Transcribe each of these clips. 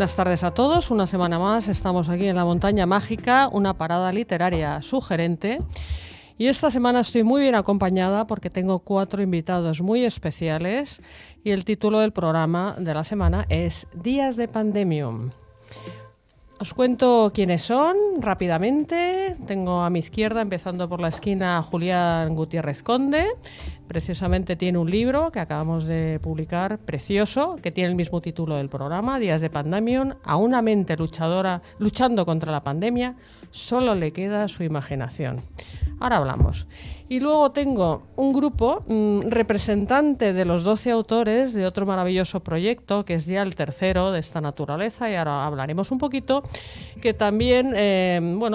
Buenas tardes a todos. Una semana más estamos aquí en La Montaña Mágica, una parada literaria sugerente. Y esta semana estoy muy bien acompañada porque tengo 4 invitados muy especiales y el título del programa de la semana es Días de Pandemium. Os cuento quiénes son rápidamente. Tengo a mi izquierda, empezando por la esquina, a Julián Gutiérrez Conde. Precisamente tiene un libro que acabamos de publicar, precioso, que tiene el mismo título del programa, Días de Pandemium. A una mente luchadora luchando contra la pandemia, solo le queda su imaginación. Ahora hablamos. Y luego tengo un grupo representante de los 12 autores de otro maravilloso proyecto, que es ya el tercero de esta naturaleza, y ahora hablaremos un poquito, que también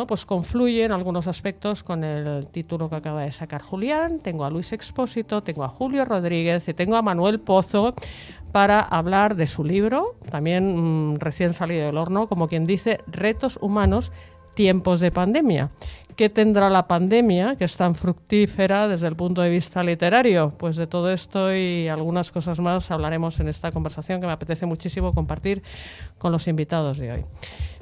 pues confluye en algunos aspectos con el título que acaba de sacar Julián. Tengo a Luis Expósito, tengo a Julio Rodríguez y tengo a Manuel Pozo para hablar de su libro, también recién salido del horno, como quien dice, Retos Humanos, Tiempos de Pandemia. ¿Qué tendrá la pandemia, que es tan fructífera desde el punto de vista literario? Pues de todo esto y algunas cosas más hablaremos en esta conversación que me apetece muchísimo compartir con los invitados de hoy.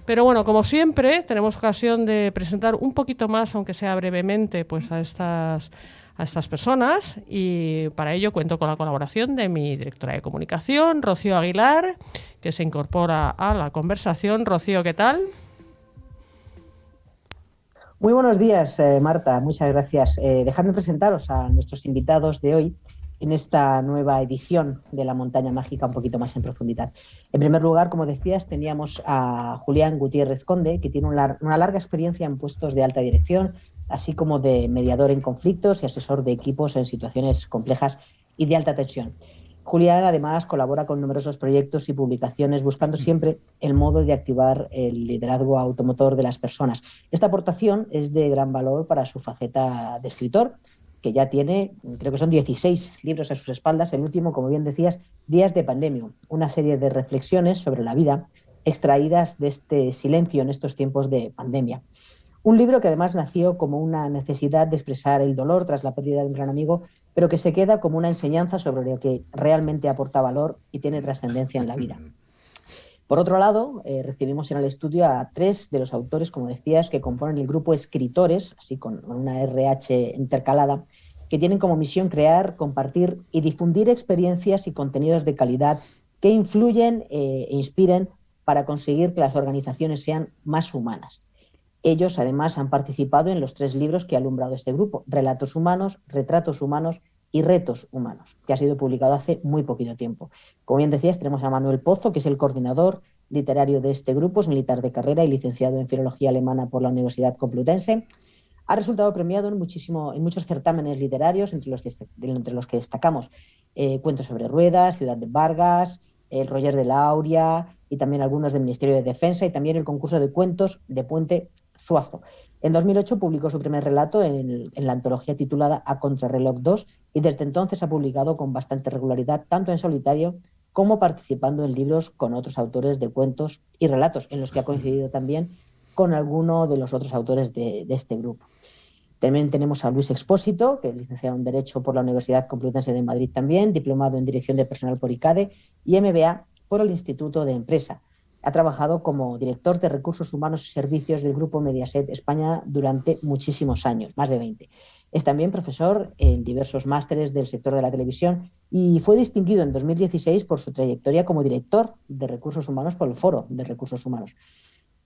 Pero bueno, como siempre, tenemos ocasión de presentar un poquito más, aunque sea brevemente, pues a estas personas, y para ello cuento con la colaboración de mi directora de comunicación, Rocío Aguilar, que se incorpora a la conversación. Rocío, ¿qué tal? Muy buenos días, Marta. Muchas gracias. Dejadme presentaros a nuestros invitados de hoy en esta nueva edición de La Montaña Mágica, un poquito más en profundidad. En primer lugar, como decías, teníamos a Julián Gutiérrez Conde, que tiene una larga experiencia en puestos de alta dirección, así como de mediador en conflictos y asesor de equipos en situaciones complejas y de alta tensión. Julián, además, colabora con numerosos proyectos y publicaciones, buscando siempre el modo de activar el liderazgo automotor de las personas. Esta aportación es de gran valor para su faceta de escritor, que ya tiene, creo que son 16 libros a sus espaldas. El último, como bien decías, Días de Pandemium, una serie de reflexiones sobre la vida extraídas de este silencio en estos tiempos de pandemia. Un libro que además nació como una necesidad de expresar el dolor tras la pérdida de un gran amigo, pero que se queda como una enseñanza sobre lo que realmente aporta valor y tiene trascendencia en la vida. Por otro lado, recibimos en el estudio a 3 de los autores, como decías, que componen el grupo Escritores, así con una RH intercalada, que tienen como misión crear, compartir y difundir experiencias y contenidos de calidad que influyen e inspiren para conseguir que las organizaciones sean más humanas. Ellos, además, han participado en los 3 libros que ha alumbrado este grupo, Relatos Humanos, Retratos Humanos y Retos Humanos, que ha sido publicado hace muy poquito tiempo. Como bien decías, tenemos a Manuel Pozo, que es el coordinador literario de este grupo, es militar de carrera y licenciado en Filología Alemana por la Universidad Complutense. Ha resultado premiado en muchos certámenes literarios, entre los que destacamos Cuentos sobre Ruedas, Ciudad de Vargas, el Roger de la Auria y también algunos del Ministerio de Defensa, y también el concurso de cuentos de Puente Zuazo. En 2008 publicó su primer relato en la antología titulada A Contrarreloj 2 y desde entonces ha publicado con bastante regularidad, tanto en solitario como participando en libros con otros autores de cuentos y relatos, en los que ha coincidido también con alguno de los otros autores de este grupo. También tenemos a Luis Expósito, que es licenciado en Derecho por la Universidad Complutense de Madrid también, diplomado en Dirección de Personal por ICADE y MBA por el Instituto de Empresa. Ha trabajado como director de Recursos Humanos y Servicios del Grupo Mediaset España durante muchísimos años, más de 20. Es también profesor en diversos másteres del sector de la televisión y fue distinguido en 2016 por su trayectoria como director de Recursos Humanos por el Foro de Recursos Humanos.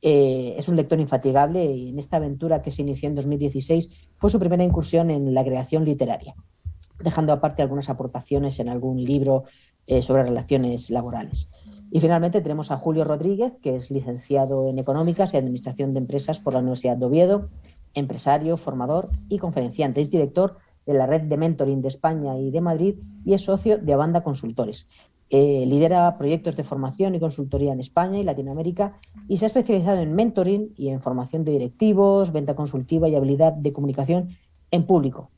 Es un lector infatigable y en esta aventura que se inició en 2016 fue su primera incursión en la creación literaria, dejando aparte algunas aportaciones en algún libro sobre relaciones laborales. Y finalmente tenemos a Julio Rodríguez, que es licenciado en Económicas y Administración de Empresas por la Universidad de Oviedo, empresario, formador y conferenciante. Es director de la Red de Mentoring de España y de Madrid y es socio de Abanda Consultores. Lidera proyectos de formación y consultoría en España y Latinoamérica y se ha especializado en mentoring y en formación de directivos, venta consultiva y habilidad de comunicación en público.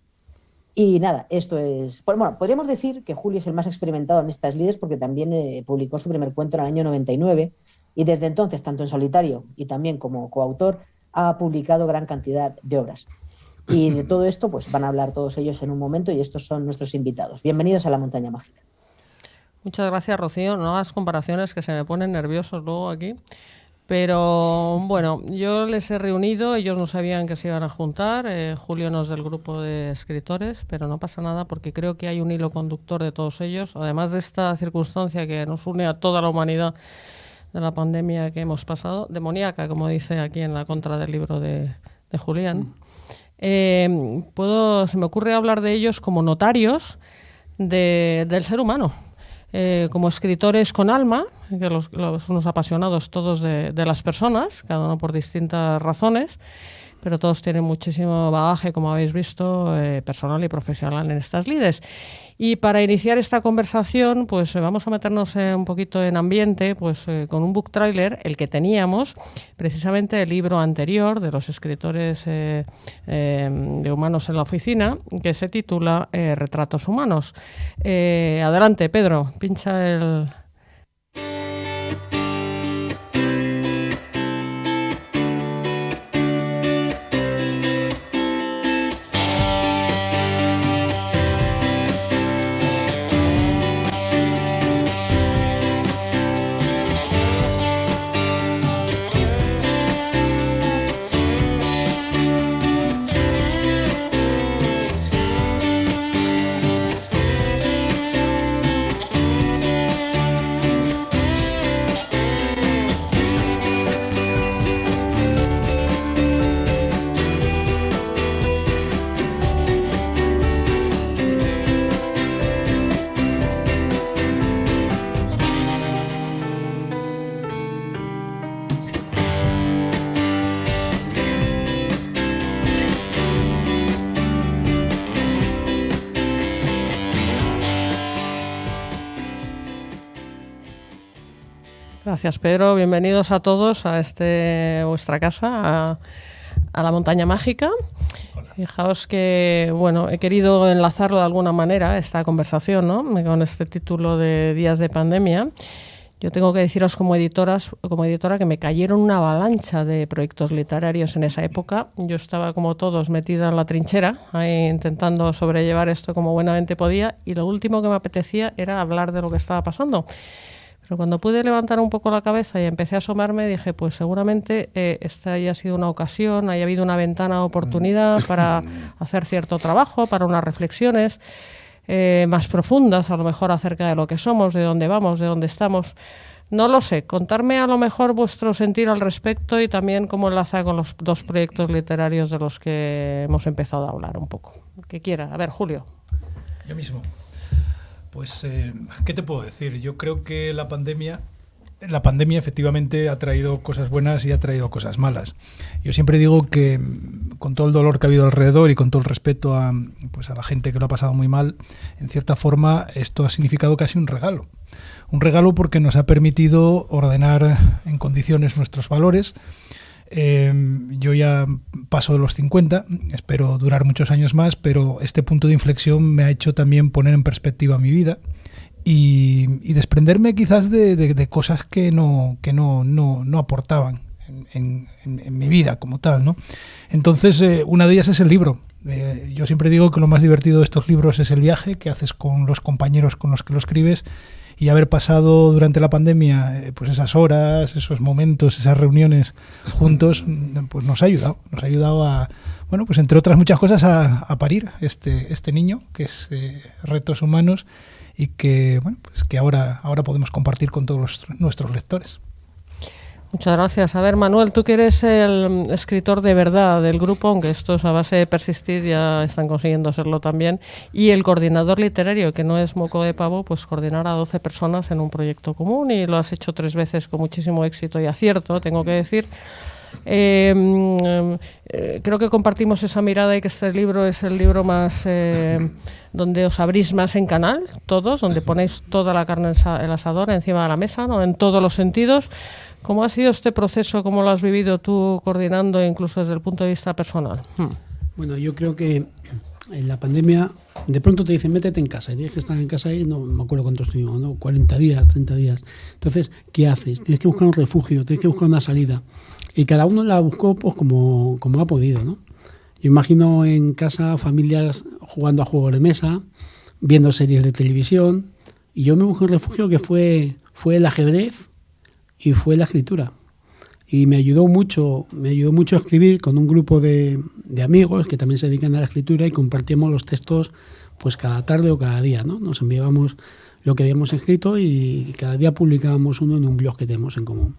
Y nada, esto es... Bueno, podríamos decir que Julio es el más experimentado en estas lides porque también publicó su primer cuento en el año 99 y desde entonces, tanto en solitario y también como coautor, ha publicado gran cantidad de obras. Y de todo esto pues van a hablar todos ellos en un momento y estos son nuestros invitados. Bienvenidos a La Montaña Mágica. Muchas gracias, Rocío. No hagas comparaciones que se me ponen nerviosos luego aquí. Pero bueno, yo les he reunido, ellos no sabían que se iban a juntar, Julio no es del grupo de escritores, pero no pasa nada porque creo que hay un hilo conductor de todos ellos, además de esta circunstancia que nos une a toda la humanidad de la pandemia que hemos pasado, demoníaca, como dice aquí en la contra del libro de Julián. Se me ocurre hablar de ellos como notarios del ser humano. Como escritores con alma, que unos apasionados todos de las personas, cada uno por distintas razones, pero todos tienen muchísimo bagaje, como habéis visto, personal y profesional en estas lides. Y para iniciar esta conversación, pues vamos a meternos un poquito en ambiente, pues con un book trailer, el que teníamos, precisamente el libro anterior de los escritores de Humanos en la Oficina, que se titula Retratos Humanos. Adelante, Pedro, pincha el... Gracias, Pedro. Bienvenidos a todos a vuestra casa, a la Montaña Mágica. Hola. Fijaos que, bueno, he querido enlazarlo de alguna manera, esta conversación, ¿no?, con este título de Días de Pandemia. Yo tengo que deciros como editora que me cayeron una avalancha de proyectos literarios en esa época. Yo estaba, como todos, metida en la trinchera, ahí intentando sobrellevar esto como buenamente podía, y lo último que me apetecía era hablar de lo que estaba pasando. Pero cuando pude levantar un poco la cabeza y empecé a asomarme, dije, pues seguramente esta haya sido una ocasión, haya habido una ventana de oportunidad para hacer cierto trabajo, para unas reflexiones más profundas, a lo mejor acerca de lo que somos, de dónde vamos, de dónde estamos. No lo sé, contarme a lo mejor vuestro sentir al respecto y también cómo enlaza con los dos proyectos literarios de los que hemos empezado a hablar un poco. Que quiera. A ver, Julio. Yo mismo. Pues, ¿qué te puedo decir? Yo creo que la pandemia efectivamente ha traído cosas buenas y ha traído cosas malas. Yo siempre digo que, con todo el dolor que ha habido alrededor y con todo el respeto a la gente que lo ha pasado muy mal, en cierta forma esto ha significado casi un regalo. Un regalo porque nos ha permitido ordenar en condiciones nuestros valores. Yo ya paso de los 50, espero durar muchos años más, pero este punto de inflexión me ha hecho también poner en perspectiva mi vida y desprenderme quizás de cosas que no aportaban en mi vida como tal, ¿no? Entonces, una de ellas es el libro. Yo siempre digo que lo más divertido de estos libros es el viaje que haces con los compañeros con los que lo escribes. Y haber pasado durante la pandemia pues esas horas, esos momentos, esas reuniones juntos, pues nos ha ayudado a, bueno, pues entre otras muchas cosas a parir este niño, que es Retratos Humanos, y que, bueno, pues que ahora podemos compartir con todos nuestros lectores. Muchas gracias. A ver, Manuel, tú que eres el escritor de verdad del grupo, aunque estos a base de persistir ya están consiguiendo serlo también, y el coordinador literario, que no es moco de pavo, pues coordinar a 12 personas en un proyecto común, y lo has hecho 3 veces con muchísimo éxito y acierto, tengo que decir. Creo que compartimos esa mirada y que este libro es el libro más donde os abrís más en canal, todos, donde ponéis toda la carne en el asador encima de la mesa, ¿no?, en todos los sentidos. ¿Cómo ha sido este proceso? ¿Cómo lo has vivido tú coordinando, incluso desde el punto de vista personal? Bueno, yo creo que en la pandemia de pronto te dicen métete en casa y tienes que estar en casa ahí, no me acuerdo cuántos estuvimos, ¿no? 40 días, 30 días. Entonces, ¿qué haces? Tienes que buscar un refugio, tienes que buscar una salida. Y cada uno la buscó pues como ha podido, ¿no? Yo imagino en casa familias jugando a juegos de mesa, viendo series de televisión Y yo me busqué un refugio que fue el ajedrez y fue la escritura. Y me ayudó mucho a escribir con un grupo de amigos que también se dedican a la escritura y compartíamos los textos pues cada tarde o cada día, ¿no? Nos enviábamos lo que habíamos escrito y cada día publicábamos uno en un blog que tenemos en común.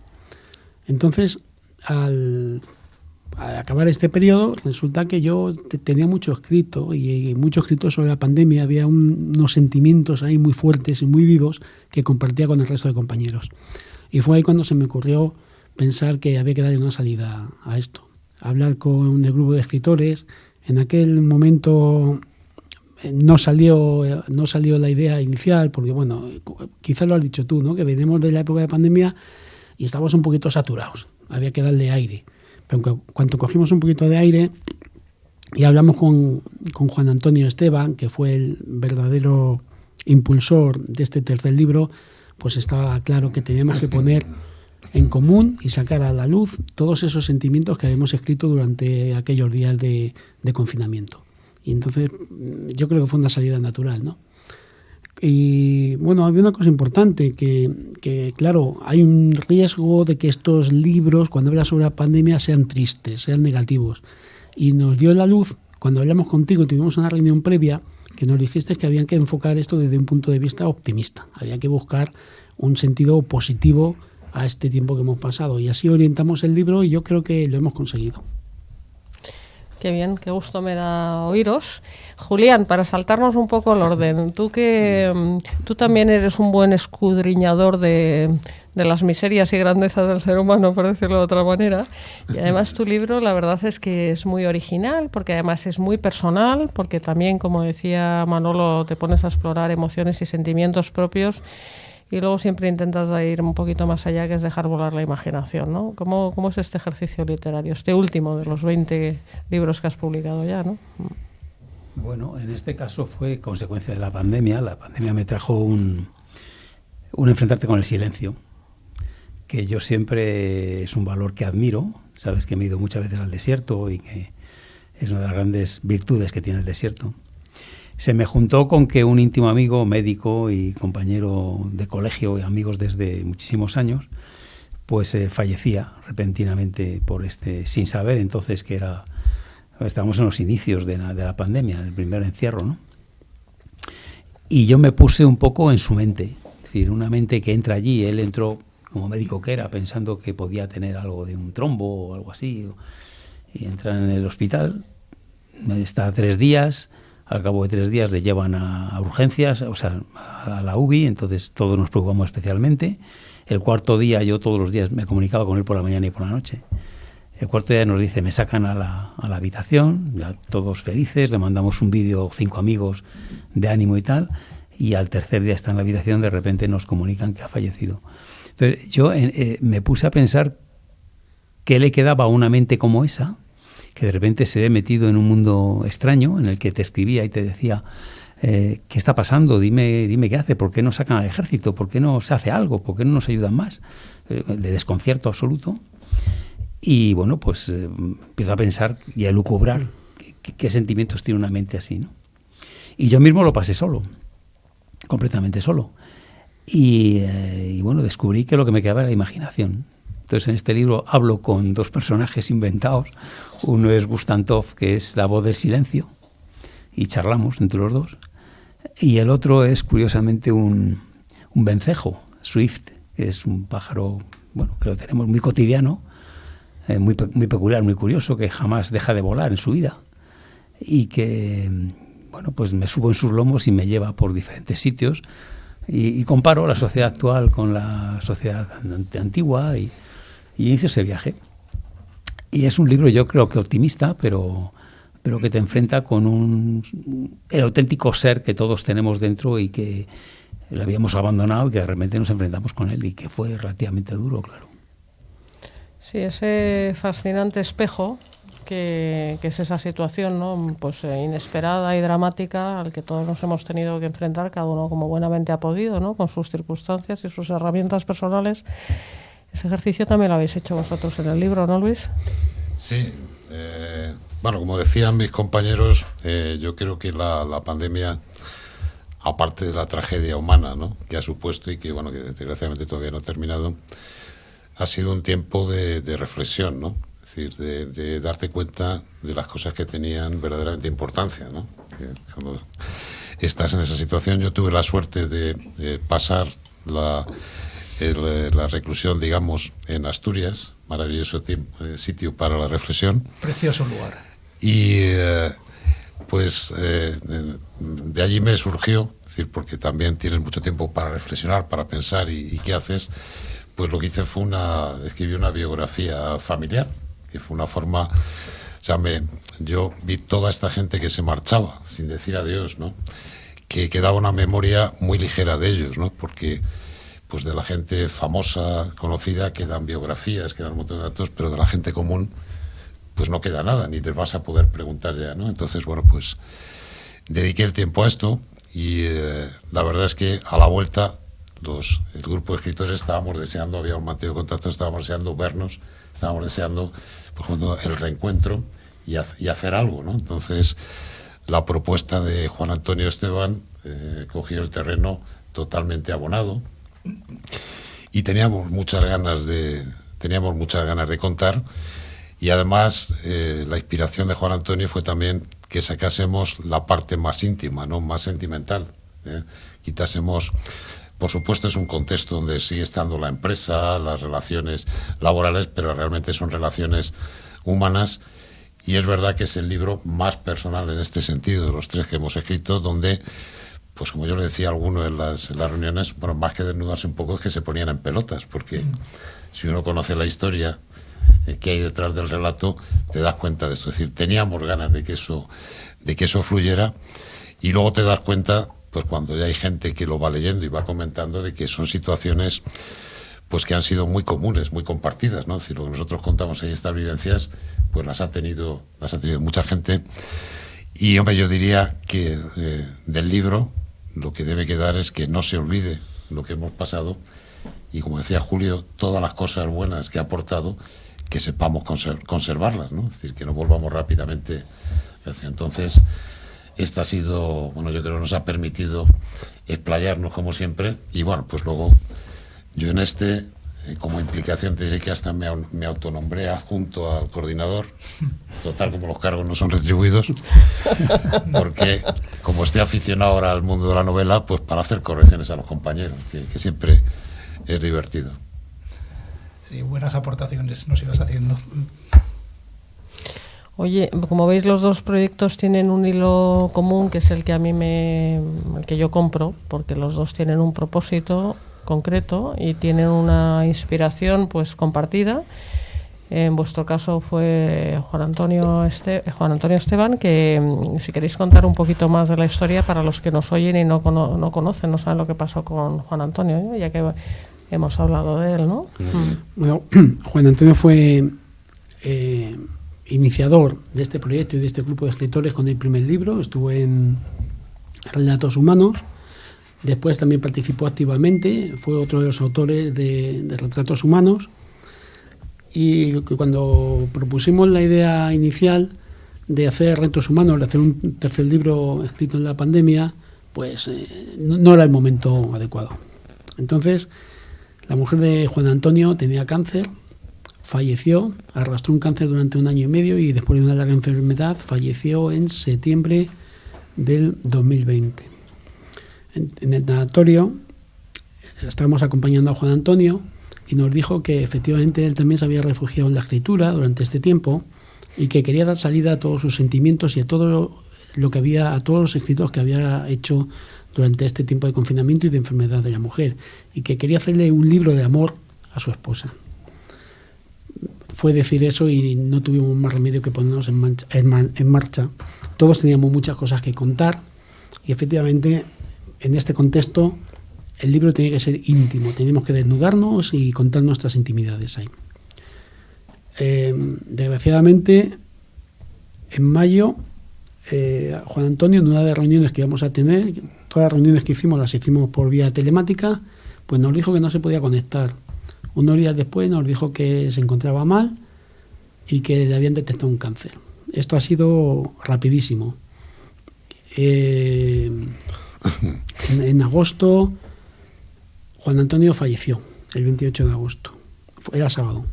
Entonces, al acabar este periodo, resulta que yo tenía mucho escrito y mucho escrito sobre la pandemia. Había unos sentimientos ahí muy fuertes y muy vivos que compartía con el resto de compañeros. Y fue ahí cuando se me ocurrió pensar que había que darle una salida a esto. Hablar con el grupo de escritores. En aquel momento no salió la idea inicial, porque bueno, quizás lo has dicho tú, ¿no? Que venimos de la época de pandemia y estábamos un poquito saturados. Había que darle aire. Pero cuando cogimos un poquito de aire y hablamos con Juan Antonio Esteban, que fue el verdadero impulsor de este tercer libro, pues estaba claro que teníamos que poner en común y sacar a la luz todos esos sentimientos que habíamos escrito durante aquellos días de confinamiento. Y entonces yo creo que fue una salida natural, ¿no? Y bueno, había una cosa importante, que claro, hay un riesgo de que estos libros, cuando hablan sobre la pandemia, sean tristes, sean negativos. Y nos dio la luz, cuando hablamos contigo, tuvimos una reunión previa, que nos dijiste que había que enfocar esto desde un punto de vista optimista. Había que buscar un sentido positivo a este tiempo que hemos pasado. Y así orientamos el libro y yo creo que lo hemos conseguido. Qué bien, qué gusto me da oíros. Julián, para saltarnos un poco el orden, tú también eres un buen escudriñador de las miserias y grandezas del ser humano, por decirlo de otra manera. Y además tu libro, la verdad es que es muy original, porque además es muy personal, porque también, como decía Manolo, te pones a explorar emociones y sentimientos propios. Y luego siempre intentas ir un poquito más allá, que es dejar volar la imaginación, ¿no? ¿Cómo es este ejercicio literario? Este último de los 20 libros que has publicado ya, ¿no? Bueno, en este caso fue consecuencia de la pandemia. La pandemia me trajo un enfrentarte con el silencio, que yo siempre es un valor que admiro. Sabes que me he ido muchas veces al desierto y que es una de las grandes virtudes que tiene el desierto. Se me juntó con que un íntimo amigo, médico y compañero de colegio y amigos desde muchísimos años, pues fallecía repentinamente sin saber entonces que estábamos en los inicios de la pandemia, el primer encierro, ¿no? Y yo me puse un poco en su mente, es decir, una mente que entra allí. Él entró como médico que era, pensando que podía tener algo de un trombo o algo así, y entra en el hospital, está 3 días. Al cabo de 3 días le llevan a urgencias, o sea, a la UBI, entonces todos nos preocupamos especialmente. El 4.º día, yo todos los días me comunicaba con él por la mañana y por la noche. El 4.º día nos dice, me sacan a la habitación, ya todos felices, le mandamos un vídeo, 5 amigos de ánimo y tal, y al 3.er día está en la habitación, de repente nos comunican que ha fallecido. Entonces yo me puse a pensar qué le quedaba a una mente como esa, que de repente se ve metido en un mundo extraño en el que te escribía y te decía, ¿qué está pasando? Dime qué hace, ¿por qué no sacan al ejército? ¿Por qué no se hace algo? ¿Por qué no nos ayudan más? De desconcierto absoluto. Y bueno, pues empiezo a pensar y a elucubrar qué sentimientos tiene una mente así, ¿no? Y yo mismo lo pasé solo, completamente solo. Y bueno, descubrí que lo que me quedaba era la imaginación. Entonces, en este libro hablo con 2 personajes inventados. Uno es Gustantov, que es la voz del silencio, y charlamos entre los dos. Y el otro es, curiosamente, un vencejo, Swift, que es un pájaro, bueno, que lo tenemos muy cotidiano, muy peculiar, muy curioso, que jamás deja de volar en su vida. Y que, bueno, pues me subo en sus lomos y me lleva por diferentes sitios. Y comparo la sociedad actual con la sociedad antigua y inicio ese viaje. Y es un libro, yo creo que optimista, pero que te enfrenta con el auténtico ser que todos tenemos dentro y que lo habíamos abandonado y que de repente nos enfrentamos con él y que fue relativamente duro, claro. Sí, ese fascinante espejo que es esa situación, ¿no? Pues inesperada y dramática al que todos nos hemos tenido que enfrentar, cada uno como buenamente ha podido, ¿no? Con sus circunstancias y sus herramientas personales. Ese ejercicio también lo habéis hecho vosotros en el libro, ¿no, Luis? Sí. Bueno, como decían mis compañeros, yo creo que la pandemia aparte de la tragedia humana, ¿no?, que ha supuesto y que, bueno, que desgraciadamente todavía no ha terminado, ha sido un tiempo de reflexión, ¿no? Es decir, de darte cuenta de las cosas que tenían verdaderamente importancia, ¿no? Cuando estás en esa situación, yo tuve la suerte de pasar la reclusión, digamos, en Asturias, maravilloso sitio para la reflexión. Precioso lugar. Y pues de allí me surgió, es decir, porque también tienes mucho tiempo para reflexionar, para pensar y qué haces, pues lo que hice fue escribí una biografía familiar, que fue una forma, o sea, yo vi toda esta gente que se marchaba sin decir adiós, ¿no?, que quedaba una memoria muy ligera de ellos, ¿no?, porque pues de la gente famosa, conocida, quedan biografías, quedan un montón de datos, pero de la gente común pues no queda nada, ni les vas a poder preguntar ya, ¿no? Entonces, bueno, pues dediqué el tiempo a esto y la verdad es que a la vuelta el grupo de escritores estábamos deseando, habíamos mantenido contacto, estábamos deseando vernos, estábamos deseando, por ejemplo, el reencuentro y hacer algo, ¿no? Entonces, la propuesta de Juan Antonio Esteban cogió el terreno totalmente abonado y teníamos muchas ganas de contar. Y además, la inspiración de Juan Antonio fue también que sacásemos la parte más íntima, ¿no?, más sentimental. Quitásemos, por supuesto, es un contexto donde sigue estando la empresa, las relaciones laborales, pero realmente son relaciones humanas. Y es verdad que es el libro más personal en este sentido, de los 3 que hemos escrito, donde, pues como yo le decía a alguno en las reuniones, bueno, más que desnudarse un poco es que se ponían en pelotas, porque si uno conoce la historia que hay detrás del relato, te das cuenta de eso. Es decir, teníamos ganas de que eso fluyera, y luego te das cuenta, pues cuando ya hay gente que lo va leyendo y va comentando, de que son situaciones pues que han sido muy comunes, muy compartidas, ¿no? Es decir, lo que nosotros contamos ahí, estas vivencias, pues las ha tenido mucha gente. Y hombre, yo diría que del libro lo que debe quedar es que no se olvide lo que hemos pasado, y como decía Julio, todas las cosas buenas que ha aportado, que sepamos conservarlas, ¿no? Es decir, que no volvamos rápidamente. Entonces, esta ha sido, bueno, yo creo que nos ha permitido explayarnos como siempre, y bueno, pues luego yo en como implicación te diré que hasta me autonombré adjunto al coordinador, total, como los cargos no son retribuidos, porque como estoy aficionado ahora al mundo de la novela, pues para hacer correcciones a los compañeros, que siempre es divertido. Sí, buenas aportaciones nos ibas haciendo. Oye, como veis, los 2 proyectos tienen un hilo común, que es el que el que yo compro, porque los 2 tienen un propósito concreto y tienen una inspiración pues compartida. En vuestro caso fue Juan Antonio Esteban, que si queréis contar un poquito más de la historia para los que nos oyen y no conocen, no saben lo que pasó con Juan Antonio, ya que hemos hablado de él, ¿no? Bueno, Juan Antonio fue iniciador de este proyecto y de este grupo de escritores con el primer libro. Estuvo en Relatos Humanos. Después también participó activamente, fue otro de los autores de Retratos Humanos. Y cuando propusimos la idea inicial de hacer Retratos Humanos, de hacer un tercer libro escrito en la pandemia, pues no era el momento adecuado. Entonces, la mujer de Juan Antonio tenía cáncer, falleció, arrastró un cáncer durante 1 año y medio y después de una larga enfermedad falleció en septiembre del 2020. En el tanatorio estábamos acompañando a Juan Antonio y nos dijo que efectivamente él también se había refugiado en la escritura durante este tiempo y que quería dar salida a todos sus sentimientos y a todo lo que había, a todos los escritos que había hecho durante este tiempo de confinamiento y de enfermedad de la mujer, y que quería hacerle un libro de amor a su esposa. Fue decir eso y no tuvimos más remedio que ponernos en marcha. Todos teníamos muchas cosas que contar y efectivamente en este contexto el libro tenía que ser íntimo, teníamos que desnudarnos y contar nuestras intimidades ahí. Desgraciadamente, en mayo, Juan Antonio, en una de las reuniones que íbamos a tener, todas las reuniones que hicimos las hicimos por vía telemática, pues nos dijo que no se podía conectar. Unos días después nos dijo que se encontraba mal y que le habían detectado un cáncer. Esto ha sido rapidísimo. En agosto, Juan Antonio falleció, el 28 de agosto. Era sábado.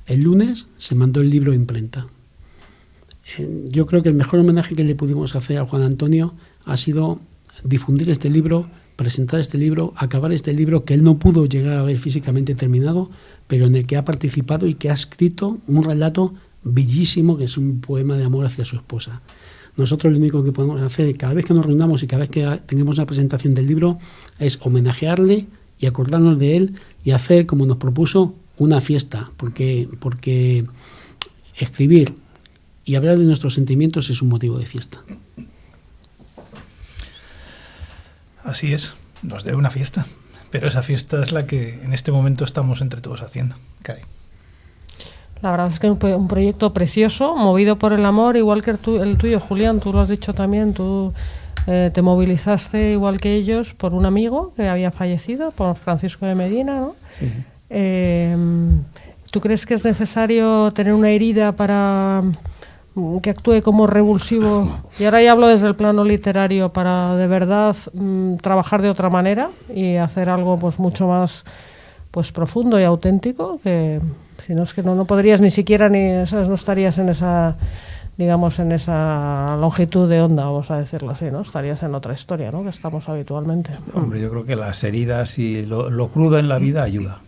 El lunes se mandó el libro a imprenta. Yo creo que el mejor homenaje que le pudimos hacer a Juan Antonio ha sido difundir este libro, presentar este libro, acabar este libro que él no pudo llegar a ver físicamente terminado, pero en el que ha participado y que ha escrito un relato bellísimo, que es un poema de amor hacia su esposa. Nosotros lo único que podemos hacer cada vez que nos reunamos y cada vez que tengamos una presentación del libro es homenajearle y acordarnos de él y hacer, como nos propuso, una fiesta, porque escribir y hablar de nuestros sentimientos es un motivo de fiesta. Así es, nos debe una fiesta, pero esa fiesta es la que en este momento estamos entre todos haciendo. Cari. La verdad es que es un proyecto precioso, movido por el amor, igual que el tuyo, Julián, tú lo has dicho también, tú te movilizaste igual que ellos por un amigo que había fallecido, por Francisco de Medina, ¿no? Sí. ¿Tú crees que es necesario tener una herida para que actúe como revulsivo? Y ahora ya hablo desde el plano literario, para de verdad trabajar de otra manera y hacer algo pues mucho más pues profundo y auténtico, que si no es que no podrías ni siquiera no estarías en esa, digamos, en esa longitud de onda, vamos a decirlo así, ¿no? Estarías en otra historia, ¿no? Que estamos habitualmente. Hombre, yo creo que las heridas y lo crudo en la vida ayuda.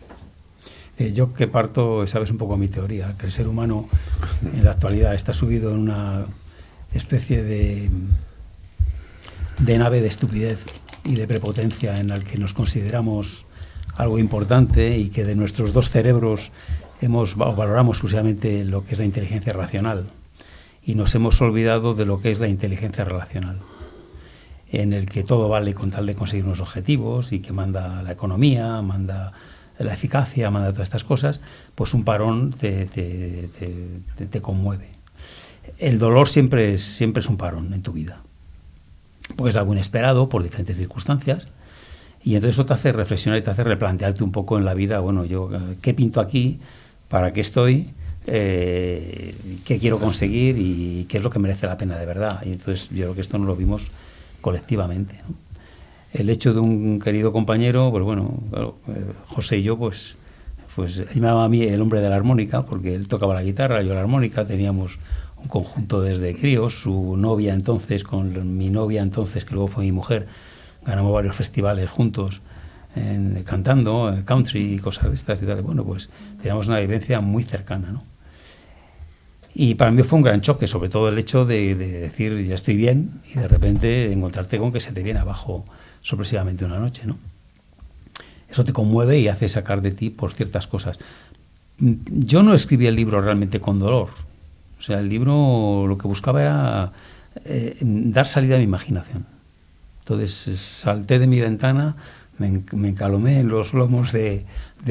Yo que parto, sabes un poco mi teoría, que el ser humano en la actualidad está subido en una especie de nave de estupidez y de prepotencia en la que nos consideramos algo importante y que de nuestros dos cerebros valoramos exclusivamente lo que es la inteligencia racional y nos hemos olvidado de lo que es la inteligencia relacional, en el que todo vale con tal de conseguir unos objetivos y que manda la economía, manda la eficacia, manda todas estas cosas. Pues un parón te conmueve. El dolor siempre es un parón en tu vida, porque es algo inesperado por diferentes circunstancias, y entonces eso te hace reflexionar y te hace replantearte un poco en la vida, bueno, yo qué pinto aquí, para qué estoy, qué quiero conseguir y qué es lo que merece la pena de verdad. Y entonces yo creo que esto no lo vimos colectivamente, ¿no? El hecho de un querido compañero, pues bueno, José y yo, pues llamaba a mí el hombre de la armónica, porque él tocaba la guitarra, yo la armónica, teníamos un conjunto desde críos, su novia entonces, con mi novia entonces, que luego fue mi mujer, ganamos varios festivales juntos, cantando country y cosas de estas y tal. Bueno, pues teníamos una vivencia muy cercana, ¿no? Y para mí fue un gran choque, sobre todo el hecho de decir, ya estoy bien, y de repente encontrarte con que se te viene abajo sorpresivamente una noche, ¿no? Eso te conmueve y hace sacar de ti por ciertas cosas. Yo no escribí el libro realmente con dolor. O sea, el libro lo que buscaba era dar salida a mi imaginación. Entonces salté de mi ventana, me encalomé en los lomos de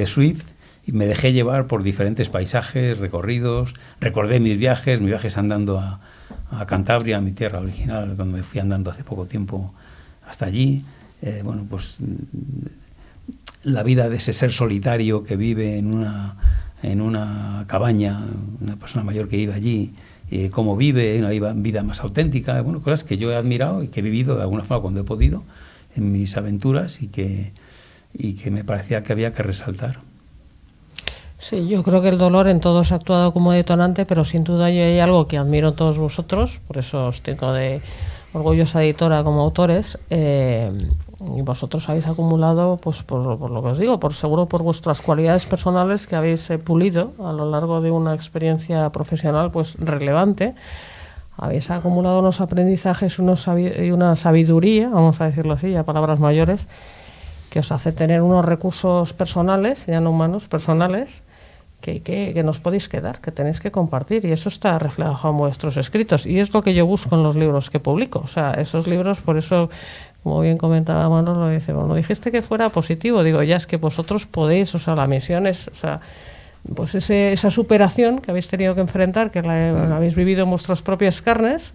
Swift y me dejé llevar por diferentes paisajes, recorridos. Recordé mis viajes andando a Cantabria, a mi tierra original, cuando me fui andando hace poco tiempo hasta allí. Bueno, pues la vida de ese ser solitario que vive en una cabaña, una persona mayor que vive allí, cómo vive, una vida más auténtica, bueno, cosas que yo he admirado y que he vivido de alguna forma cuando he podido en mis aventuras y que me parecía que había que resaltar. Sí, yo creo que el dolor en todos ha actuado como detonante, pero sin duda yo hay algo que admiro en todos vosotros, por eso os tengo de orgullosa editora como autores, y vosotros habéis acumulado, pues por lo que os digo, seguro por vuestras cualidades personales que habéis pulido a lo largo de una experiencia profesional pues relevante. Habéis acumulado unos aprendizajes y una sabiduría, vamos a decirlo así, ya palabras mayores, que os hace tener unos recursos personales, ya no humanos, personales, que nos podéis quedar, que tenéis que compartir, y eso está reflejado en vuestros escritos, y es lo que yo busco en los libros que publico. O sea, esos libros, por eso, como bien comentaba Manolo, dice, bueno, dijiste que fuera positivo, digo, ya es que vosotros podéis, o sea, la misión es, o sea, pues esa superación que habéis tenido que enfrentar, que la habéis vivido en vuestras propias carnes,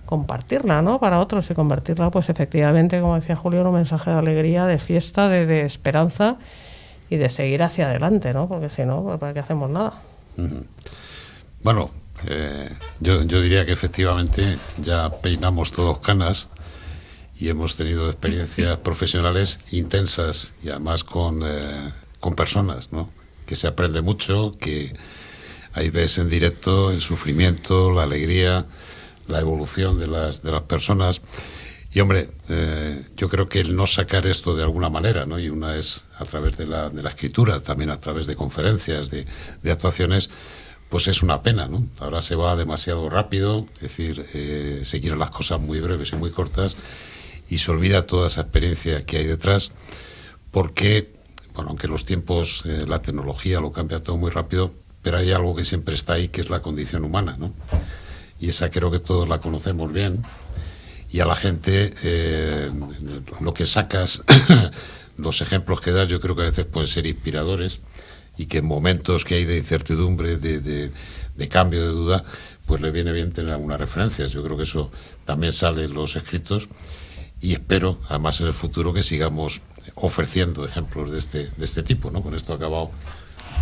compartirla, ¿no?, para otros, y convertirla, pues efectivamente, como decía Julio, en un mensaje de alegría, de fiesta, de esperanza, y de seguir hacia adelante, ¿no? Porque si no, ¿para qué hacemos nada? Bueno, yo diría que efectivamente ya peinamos todos canas y hemos tenido experiencias profesionales intensas y además con personas, ¿no? Que se aprende mucho, que ahí ves en directo el sufrimiento, la alegría, la evolución de las personas. Y hombre, yo creo que el no sacar esto de alguna manera, ¿no? Y una es a través de la escritura, también a través de conferencias, de actuaciones, pues es una pena, ¿no? Ahora se va demasiado rápido, es decir, se quieren las cosas muy breves y muy cortas y se olvida toda esa experiencia que hay detrás, porque, bueno, aunque los tiempos, la tecnología lo cambia todo muy rápido, pero hay algo que siempre está ahí, que es la condición humana, ¿no? Y esa creo que todos la conocemos bien. Y a la gente, lo que sacas, los ejemplos que das, yo creo que a veces pueden ser inspiradores y que en momentos que hay de incertidumbre, de cambio, de duda, pues le viene bien tener algunas referencias. Yo creo que eso también sale en los escritos y espero, además, en el futuro que sigamos ofreciendo ejemplos de este tipo, ¿no? Con esto ha acabado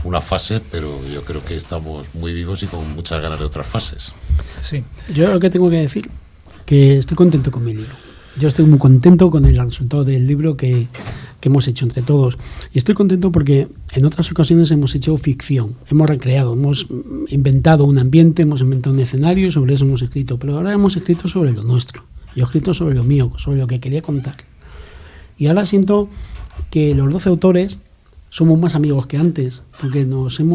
una fase, pero yo creo que estamos muy vivos y con muchas ganas de otras fases. Sí. Yo lo que tengo que decir, que estoy contento con mi libro. Yo estoy muy contento con el resultado del libro que hemos hecho entre todos. Y estoy contento porque en otras ocasiones hemos hecho ficción, hemos recreado, hemos inventado un ambiente, hemos inventado un escenario y sobre eso hemos escrito. Pero ahora hemos escrito sobre lo nuestro. Yo he escrito sobre lo mío, sobre lo que quería contar. Y ahora siento que los 12 autores somos más amigos que antes, porque hemos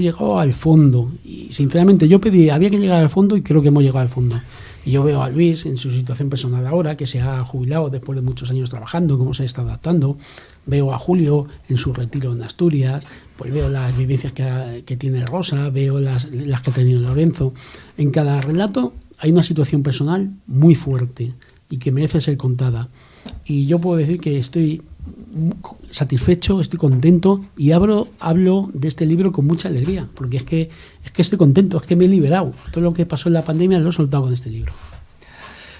llegado al fondo. Y sinceramente yo había que llegar al fondo y creo que hemos llegado al fondo. Y yo veo a Luis en su situación personal ahora, que se ha jubilado después de muchos años trabajando, cómo se está adaptando. Veo a Julio en su retiro en Asturias, pues veo las vivencias que tiene Rosa, veo las que ha tenido Lorenzo. En cada relato hay una situación personal muy fuerte y que merece ser contada. Y yo puedo decir que estoy satisfecho, estoy contento y hablo de este libro con mucha alegría, porque es que estoy contento, es que me he liberado. Todo lo que pasó en la pandemia lo he soltado con este libro.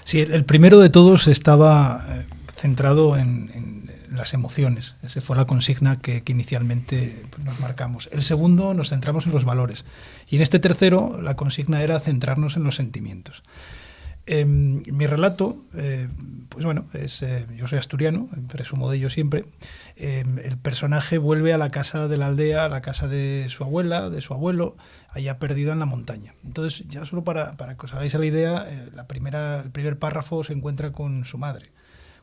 Sí, el primero de todos estaba centrado en las emociones. Esa fue la consigna que inicialmente nos marcamos. El segundo nos centramos en los valores. Y en este tercero la consigna era centrarnos en los sentimientos. Mi relato, pues bueno, yo soy asturiano, presumo de ello siempre. El personaje vuelve a la casa de la aldea, a la casa de su abuela, de su abuelo, allá perdida en la montaña. Entonces, ya solo para que os hagáis la idea, el primer párrafo se encuentra con su madre.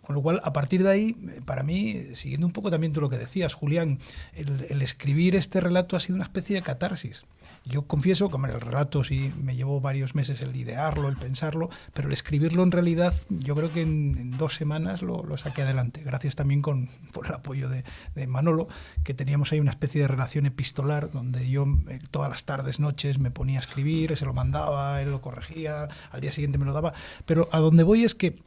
Con lo cual, a partir de ahí, para mí, siguiendo un poco también tú lo que decías, Julián, el escribir este relato ha sido una especie de catarsis. Yo confieso que el relato sí me llevó varios meses el idearlo, el pensarlo, pero el escribirlo en realidad yo creo que en 2 semanas lo saqué adelante, gracias también por el apoyo de Manolo, que teníamos ahí una especie de relación epistolar donde yo todas las tardes, noches me ponía a escribir, se lo mandaba, él lo corregía, al día siguiente me lo daba, pero a donde voy es que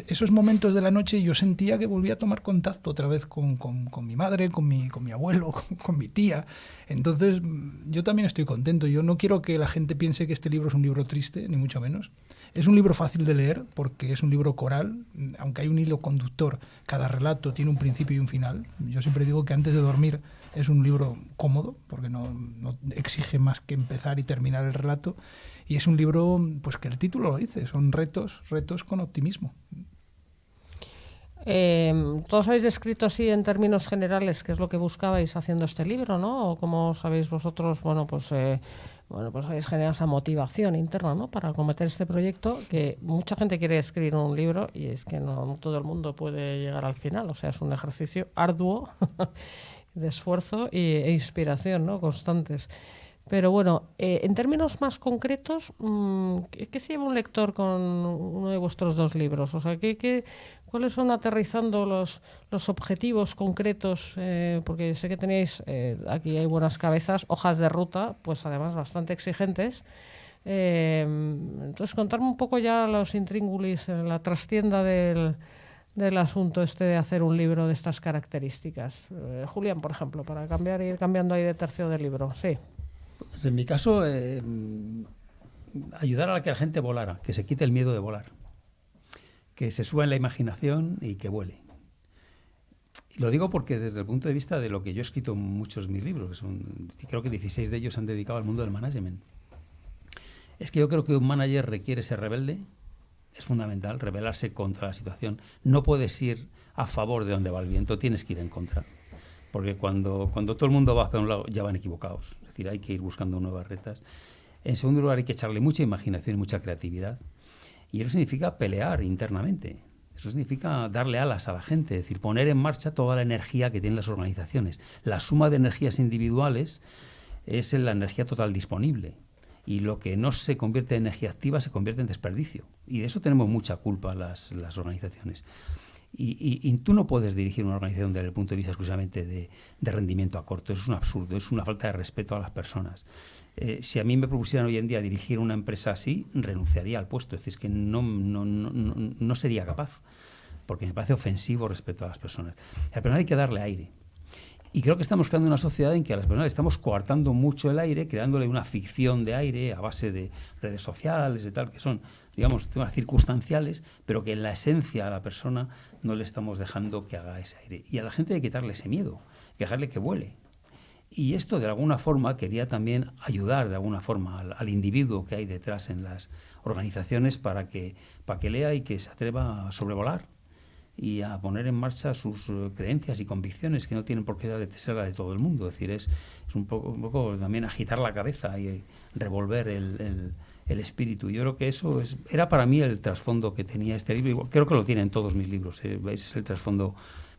esos momentos de la noche yo sentía que volvía a tomar contacto otra vez con mi madre, con mi abuelo, con mi tía. Entonces yo también estoy contento. Yo no quiero que la gente piense que este libro es un libro triste, ni mucho menos. Es un libro fácil de leer porque es un libro coral, aunque hay un hilo conductor. Cada relato tiene un principio y un final. Yo siempre digo que antes de dormir es un libro cómodo porque no exige más que empezar y terminar el relato. Y es un libro, pues que el título lo dice, son retos con optimismo. Todos habéis descrito así en términos generales qué es lo que buscabais haciendo este libro, ¿no? O cómo sabéis vosotros, pues habéis generado esa motivación interna, ¿no? Para acometer este proyecto, que mucha gente quiere escribir un libro y es que no todo el mundo puede llegar al final. O sea, es un ejercicio arduo de esfuerzo e inspiración, ¿no? Constantes. Pero bueno, en términos más concretos, ¿qué se lleva un lector con uno de vuestros 2 libros? O sea, ¿cuáles son, aterrizando los objetivos concretos? Porque sé que tenéis, aquí hay buenas cabezas, hojas de ruta, pues además bastante exigentes. Entonces, contarme un poco ya los intríngulis, la trastienda del asunto de hacer un libro de estas características. Julián, por ejemplo, para ir cambiando ahí de tercio del libro. Sí. Pues en mi caso, ayudar a que la gente volara, que se quite el miedo de volar, que se suba en la imaginación y que vuele. Y lo digo porque desde el punto de vista de lo que yo he escrito en muchos de mis libros, creo que 16 de ellos se han dedicado al mundo del management, es que yo creo que un manager requiere ser rebelde, es fundamental, rebelarse contra la situación. No puedes ir a favor de donde va el viento, tienes que ir en contra. Porque cuando todo el mundo va hacia un lado, ya van equivocados. Es decir, hay que ir buscando nuevas retas. En segundo lugar, hay que echarle mucha imaginación y mucha creatividad. Y eso significa pelear internamente. Eso significa darle alas a la gente, es decir, poner en marcha toda la energía que tienen las organizaciones. La suma de energías individuales es la energía total disponible. Y lo que no se convierte en energía activa se convierte en desperdicio. Y de eso tenemos mucha culpa las organizaciones. Y tú no puedes dirigir una organización desde el punto de vista exclusivamente de rendimiento a corto. Eso es un absurdo, es una falta de respeto a las personas. Si a mí me propusieran hoy en día dirigir una empresa así, renunciaría al puesto. Es decir, es que no sería capaz, porque me parece ofensivo respecto a las personas. A las personas hay que darle aire. Y creo que estamos creando una sociedad en que a las personas estamos coartando mucho el aire, creándole una ficción de aire a base de redes sociales y tal, que son, digamos, temas circunstanciales, pero que en la esencia a la persona no le estamos dejando que haga ese aire. Y a la gente hay que quitarle ese miedo, que dejarle que vuele. Y esto, de alguna forma, quería también ayudar de alguna forma al individuo que hay detrás en las organizaciones para que lea y que se atreva a sobrevolar y a poner en marcha sus creencias y convicciones, que no tienen por qué ser la de todo el mundo. Es decir, es un poco también agitar la cabeza y revolver el espíritu. Yo creo que eso era para mí el trasfondo que tenía este libro. Igual, creo que lo tienen todos mis libros. Ese es el trasfondo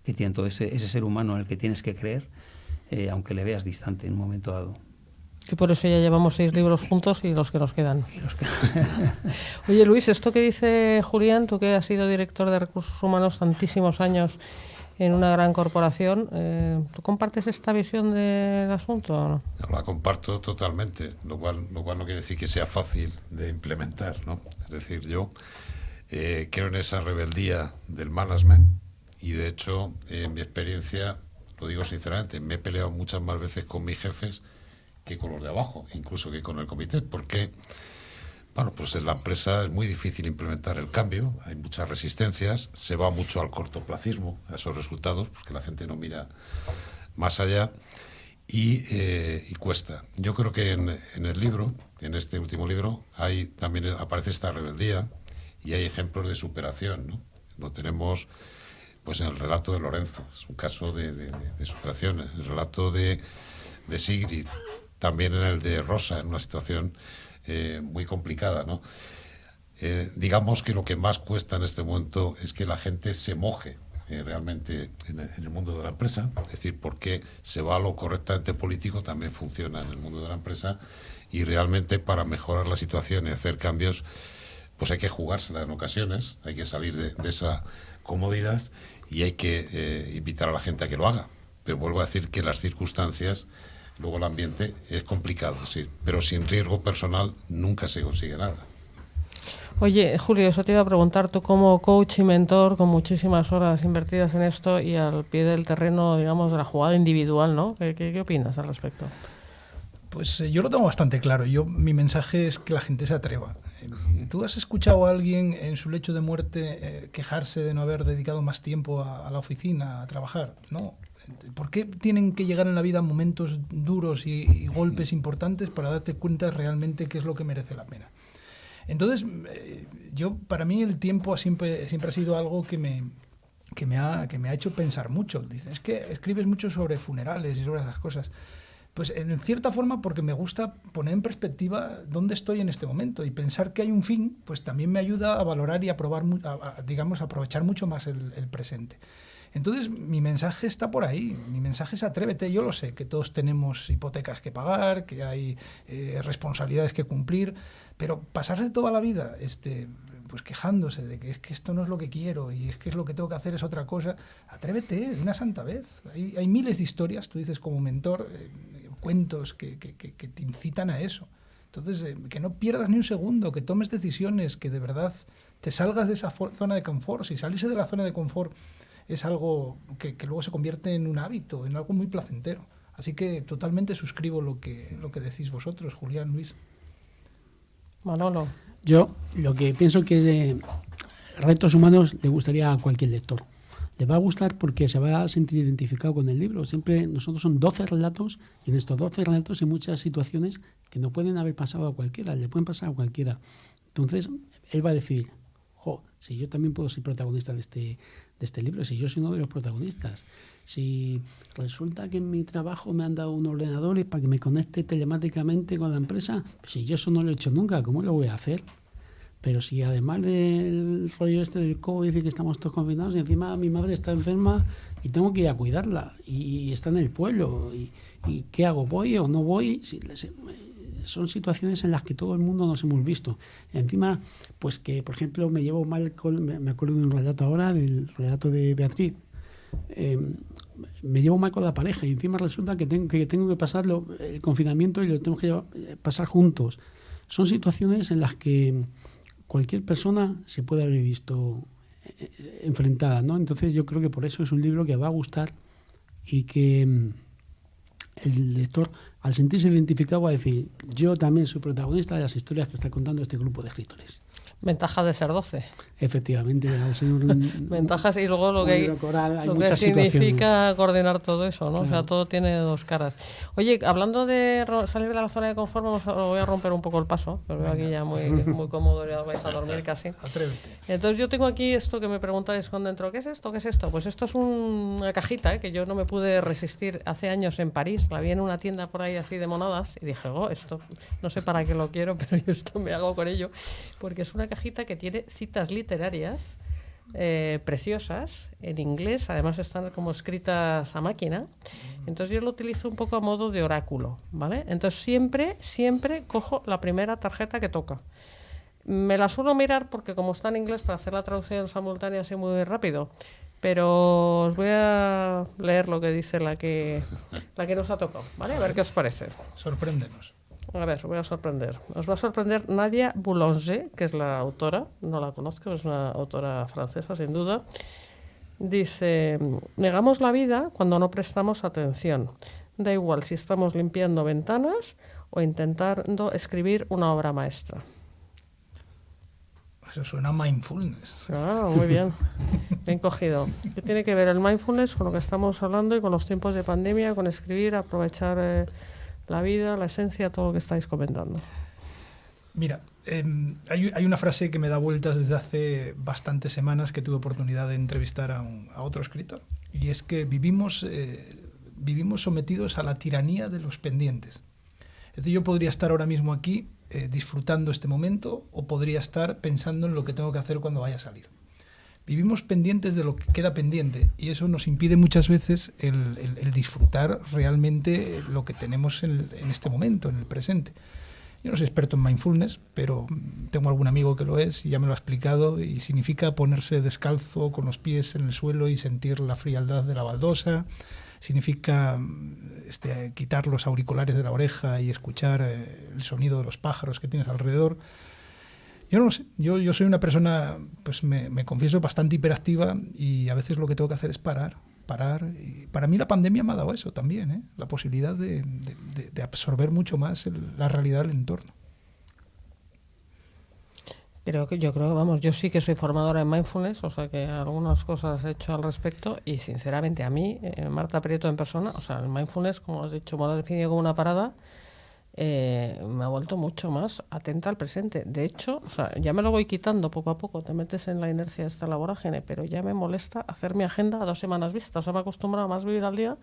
que tiene todo ese ser humano en el que tienes que creer, aunque le veas distante en un momento dado. Y por eso ya llevamos 6 libros juntos y los que nos quedan. Oye, Luis, esto que dice Julián, tú que has sido director de Recursos Humanos tantísimos años en una gran corporación, ¿tú compartes esta visión del asunto o no? Yo la comparto totalmente, lo cual no quiere decir que sea fácil de implementar, ¿no? Es decir, yo creo en esa rebeldía del management y, de hecho, en mi experiencia, lo digo sinceramente, me he peleado muchas más veces con mis jefes que con los de abajo, incluso que con el comité, porque bueno, pues en la empresa es muy difícil implementar el cambio, hay muchas resistencias, se va mucho al cortoplacismo, a esos resultados, porque la gente no mira más allá y cuesta. Yo creo que en el libro, en este último libro, también aparece esta rebeldía y hay ejemplos de superación, ¿no? Lo tenemos pues en el relato de Lorenzo, es un caso de superación, en el relato de Sigrid, también en el de Rosa, en una situación muy complicada, ¿no? Digamos que lo que más cuesta en este momento es que la gente se moje realmente en el mundo de la empresa, es decir, porque se va a lo correctamente político, también funciona en el mundo de la empresa, y realmente para mejorar la situación y hacer cambios, pues hay que jugársela en ocasiones, hay que salir de esa comodidad y hay que invitar a la gente a que lo haga. Pero vuelvo a decir que las circunstancias, luego el ambiente es complicado, sí, pero sin riesgo personal nunca se consigue nada. Oye, Julio, eso te iba a preguntar, tú como coach y mentor con muchísimas horas invertidas en esto y al pie del terreno, digamos, de la jugada individual, ¿no? ¿Qué opinas al respecto? Pues yo lo tengo bastante claro. Mi mensaje es que la gente se atreva. ¿Tú has escuchado a alguien en su lecho de muerte quejarse de no haber dedicado más tiempo a la oficina, a trabajar? No. ¿Por qué tienen que llegar en la vida momentos duros y golpes importantes para darte cuenta realmente qué es lo que merece la pena? Entonces, para mí el tiempo siempre ha sido algo que me ha hecho pensar mucho. Dicen, es que escribes mucho sobre funerales y sobre esas cosas. Pues en cierta forma porque me gusta poner en perspectiva dónde estoy en este momento y pensar que hay un fin, pues también me ayuda a valorar y a aprovechar mucho más el presente. Entonces, mi mensaje está por ahí. Mi mensaje es atrévete. Yo lo sé, que todos tenemos hipotecas que pagar, que hay responsabilidades que cumplir, pero pasarse toda la vida pues quejándose de que es que esto no es lo que quiero y es que lo que tengo que hacer es otra cosa, atrévete de una santa vez. Hay miles de historias, tú dices como mentor, cuentos que te incitan a eso. Entonces, que no pierdas ni un segundo, que tomes decisiones, que de verdad te salgas de esa zona de confort. Si salirse de la zona de confort es algo que luego se convierte en un hábito, en algo muy placentero. Así que totalmente suscribo lo que decís vosotros, Julián, Luis. Manolo. Yo lo que pienso que de Retos Humanos le gustaría a cualquier lector. Le va a gustar porque se va a sentir identificado con el libro. Siempre nosotros son 12 relatos y en estos 12 relatos hay muchas situaciones que no pueden haber pasado a cualquiera, le pueden pasar a cualquiera. Entonces él va a decir, si yo también puedo ser protagonista de este libro, si yo soy uno de los protagonistas, si resulta que en mi trabajo me han dado un ordenador y para que me conecte telemáticamente con la empresa, si yo eso no lo he hecho nunca, ¿cómo lo voy a hacer? Pero si además del rollo este del COVID y que estamos todos confinados, y encima mi madre está enferma y tengo que ir a cuidarla y está en el pueblo, y ¿qué hago? ¿Voy o no voy? Son situaciones en las que todo el mundo nos hemos visto. Encima, pues que, por ejemplo, me llevo mal me acuerdo de un relato ahora, del relato de Beatriz, me llevo mal con la pareja y encima resulta que tengo que pasar el confinamiento y lo tengo que pasar juntos. Son situaciones en las que cualquier persona se puede haber visto enfrentada, ¿no? Entonces yo creo que por eso es un libro que va a gustar y que el lector, al sentirse identificado, va a decir: yo también soy protagonista de las historias que está contando este grupo de escritores. Ventaja de ser 12. Efectivamente, al ser ventajas, y luego lo que, coral, hay lo que muchas significa situaciones. coordinar todo eso, ¿no? Claro. O sea, todo tiene dos caras. Oye, hablando de salir de la zona de confort, voy a romper un poco el paso, que os veo aquí ya muy cómodo, ya vais a dormir casi. Atrévete. Entonces yo tengo aquí esto que me preguntáis con dentro: ¿qué es esto? ¿Qué es esto? Pues esto es una cajita, que yo no me pude resistir hace años en París. La vi en una tienda por ahí así de monadas y dije: esto no sé para qué lo quiero, pero yo esto me hago con ello, porque es una cajita que tiene citas literarias preciosas en inglés, además están como escritas a máquina. Entonces yo lo utilizo un poco a modo de oráculo, ¿vale? Entonces siempre cojo la primera tarjeta que toca. Me la suelo mirar porque como está en inglés, para hacer la traducción simultánea así muy rápido, pero os voy a leer lo que dice la que nos ha tocado, ¿vale? A ver qué os parece. Sorpréndenos. A ver, os voy a sorprender. Os va a sorprender Nadia Boulanger, que es la autora. No la conozco, es una autora francesa, sin duda. Dice: negamos la vida cuando no prestamos atención. Da igual si estamos limpiando ventanas o intentando escribir una obra maestra. Eso suena a mindfulness. Ah, muy bien. Bien cogido. ¿Qué tiene que ver el mindfulness con lo que estamos hablando y con los tiempos de pandemia, con escribir, aprovechar la vida, la esencia, todo lo que estáis comentando? Mira, hay una frase que me da vueltas desde hace bastantes semanas, que tuve oportunidad de entrevistar a otro escritor, y es que vivimos sometidos a la tiranía de los pendientes. Es decir, yo podría estar ahora mismo aquí disfrutando este momento, o podría estar pensando en lo que tengo que hacer cuando vaya a salir. Vivimos pendientes de lo que queda pendiente, y eso nos impide muchas veces el disfrutar realmente lo que tenemos en este momento, en el presente. Yo no soy experto en mindfulness, pero tengo algún amigo que lo es y ya me lo ha explicado, y significa ponerse descalzo con los pies en el suelo y sentir la frialdad de la baldosa. Significa quitar los auriculares de la oreja y escuchar el sonido de los pájaros que tienes alrededor. Yo no lo sé, yo soy una persona, pues me confieso, bastante hiperactiva, y a veces lo que tengo que hacer es parar. Y para mí la pandemia me ha dado eso también, la posibilidad de absorber mucho más la realidad del entorno. Pero yo creo, vamos, yo sí que soy formadora en mindfulness, o sea que algunas cosas he hecho al respecto, y sinceramente a mí, Marta Prieto en persona, o sea, el mindfulness, como has dicho, me lo has definido como una parada, me ha vuelto mucho más atenta al presente. De hecho, o sea, ya me lo voy quitando poco a poco, te metes en la inercia de esta vorágine, pero ya me molesta hacer mi agenda a 2 semanas vista. O sea, me he acostumbrado a más vivir al día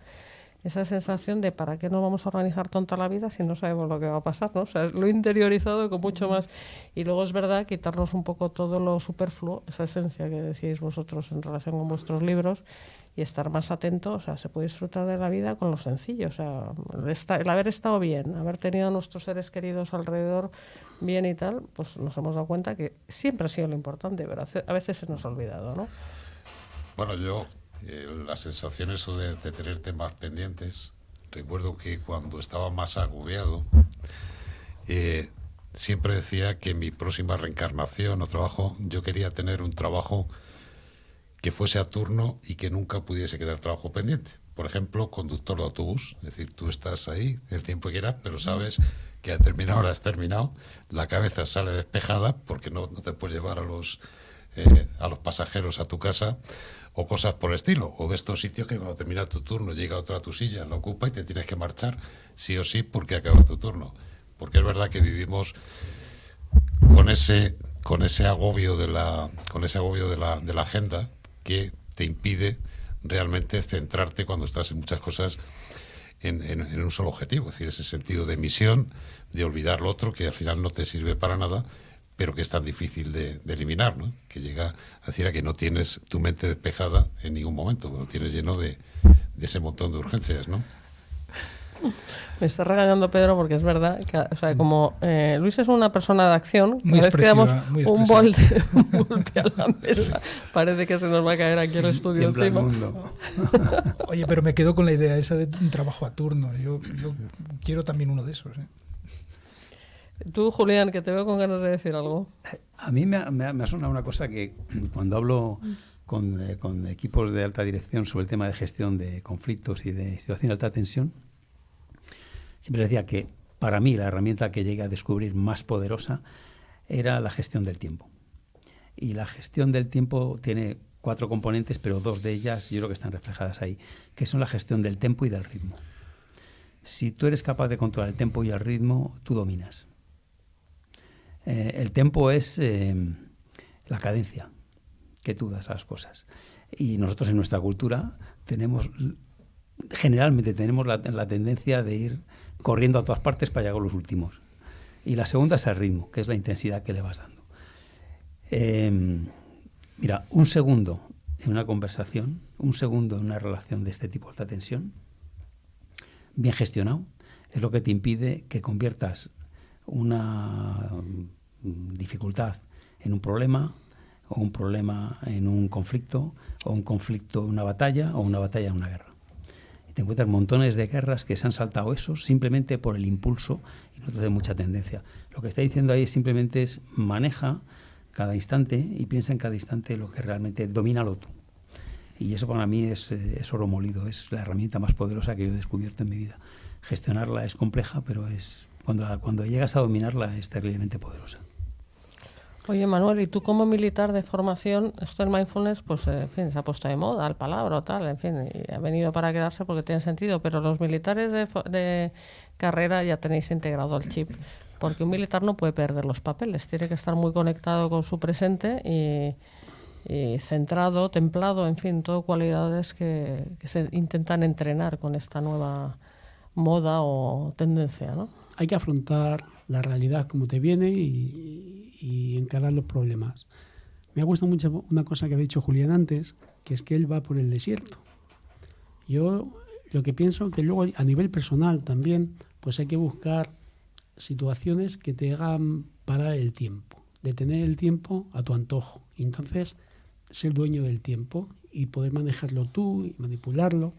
esa sensación de ¿para qué nos vamos a organizar tonta la vida si no sabemos lo que va a pasar, ¿no? O sea, lo he interiorizado con mucho más. Y luego es verdad, quitarnos un poco todo lo superfluo, esa esencia que decíais vosotros en relación con vuestros libros, y estar más atento. O sea, se puede disfrutar de la vida con lo sencillo. O sea, el haber estado bien, haber tenido a nuestros seres queridos alrededor bien y tal, pues nos hemos dado cuenta que siempre ha sido lo importante, pero a veces se nos ha olvidado, ¿no? Bueno, yo, la sensación eso de tener temas pendientes, recuerdo que cuando estaba más agobiado, siempre decía que en mi próxima reencarnación o trabajo, yo quería tener un trabajo que fuese a turno y que nunca pudiese quedar trabajo pendiente. Por ejemplo, conductor de autobús. Es decir, tú estás ahí el tiempo que quieras, pero sabes que a determinada hora has terminado, la cabeza sale despejada porque no te puedes llevar a los pasajeros a tu casa, o cosas por el estilo, o de estos sitios que cuando termina tu turno llega otro a tu silla, la ocupa y te tienes que marchar sí o sí porque acaba tu turno. Porque es verdad que vivimos con con ese agobio de la agenda que te impide realmente centrarte cuando estás en muchas cosas en un solo objetivo, es decir, ese sentido de misión, de olvidar lo otro que al final no te sirve para nada, pero que es tan difícil de eliminar, ¿no? Que llega a decir a que no tienes tu mente despejada en ningún momento, lo tienes lleno de ese montón de urgencias, ¿no? Me está regañando Pedro porque es verdad que, o sea, como Luis es una persona de acción, muy cada vez que damos un golpe a la mesa, parece que se nos va a caer aquí el estudio encima. Oye, pero me quedo con la idea esa de un trabajo a turno. Yo quiero también uno de esos, ¿eh? Tú, Julián, que te veo con ganas de decir algo. A mí me ha sonado una cosa que cuando hablo con equipos de alta dirección sobre el tema de gestión de conflictos y de situación de alta tensión, siempre decía que para mí la herramienta que llegué a descubrir más poderosa era la gestión del tiempo. Y la gestión del tiempo tiene 4 componentes, pero 2 de ellas yo creo que están reflejadas ahí, que son la gestión del tempo y del ritmo. Si tú eres capaz de controlar el tempo y el ritmo, tú dominas. El tempo es la cadencia que tú das a las cosas. Y nosotros en nuestra cultura generalmente tenemos la tendencia de ir corriendo a todas partes para llegar a los últimos. Y la segunda es el ritmo, que es la intensidad que le vas dando. Mira, un segundo en una conversación, un segundo en una relación de este tipo de alta tensión, bien gestionado, es lo que te impide que conviertas una dificultad en un problema, o un problema en un conflicto, o un conflicto en una batalla, o una batalla en una guerra. Y te encuentras montones de guerras que se han saltado esos simplemente por el impulso y no tiene mucha tendencia. Lo que está diciendo ahí simplemente es maneja cada instante y piensa en cada instante lo que realmente domínalo tú. Y eso para mí es oro molido, es la herramienta más poderosa que yo he descubierto en mi vida. Gestionarla es compleja, pero es cuando llegas a dominarla es terriblemente poderosa. Oye, Manuel, y tú como militar de formación, esto del mindfulness, pues, en fin, se ha puesto de moda, el palabra o tal, en fin, y ha venido para quedarse porque tiene sentido, pero los militares de carrera ya tenéis integrado el chip, porque un militar no puede perder los papeles, tiene que estar muy conectado con su presente y centrado, templado, en fin, todo cualidades que se intentan entrenar con esta nueva moda o tendencia, ¿no? Hay que afrontar la realidad como te viene y encarar los problemas. Me ha gustado mucho una cosa que ha dicho Julián antes, que es que él va por el desierto. Yo lo que pienso que luego a nivel personal también, pues hay que buscar situaciones que te hagan parar el tiempo, detener el tiempo a tu antojo. Y entonces ser dueño del tiempo y poder manejarlo tú y manipularlo.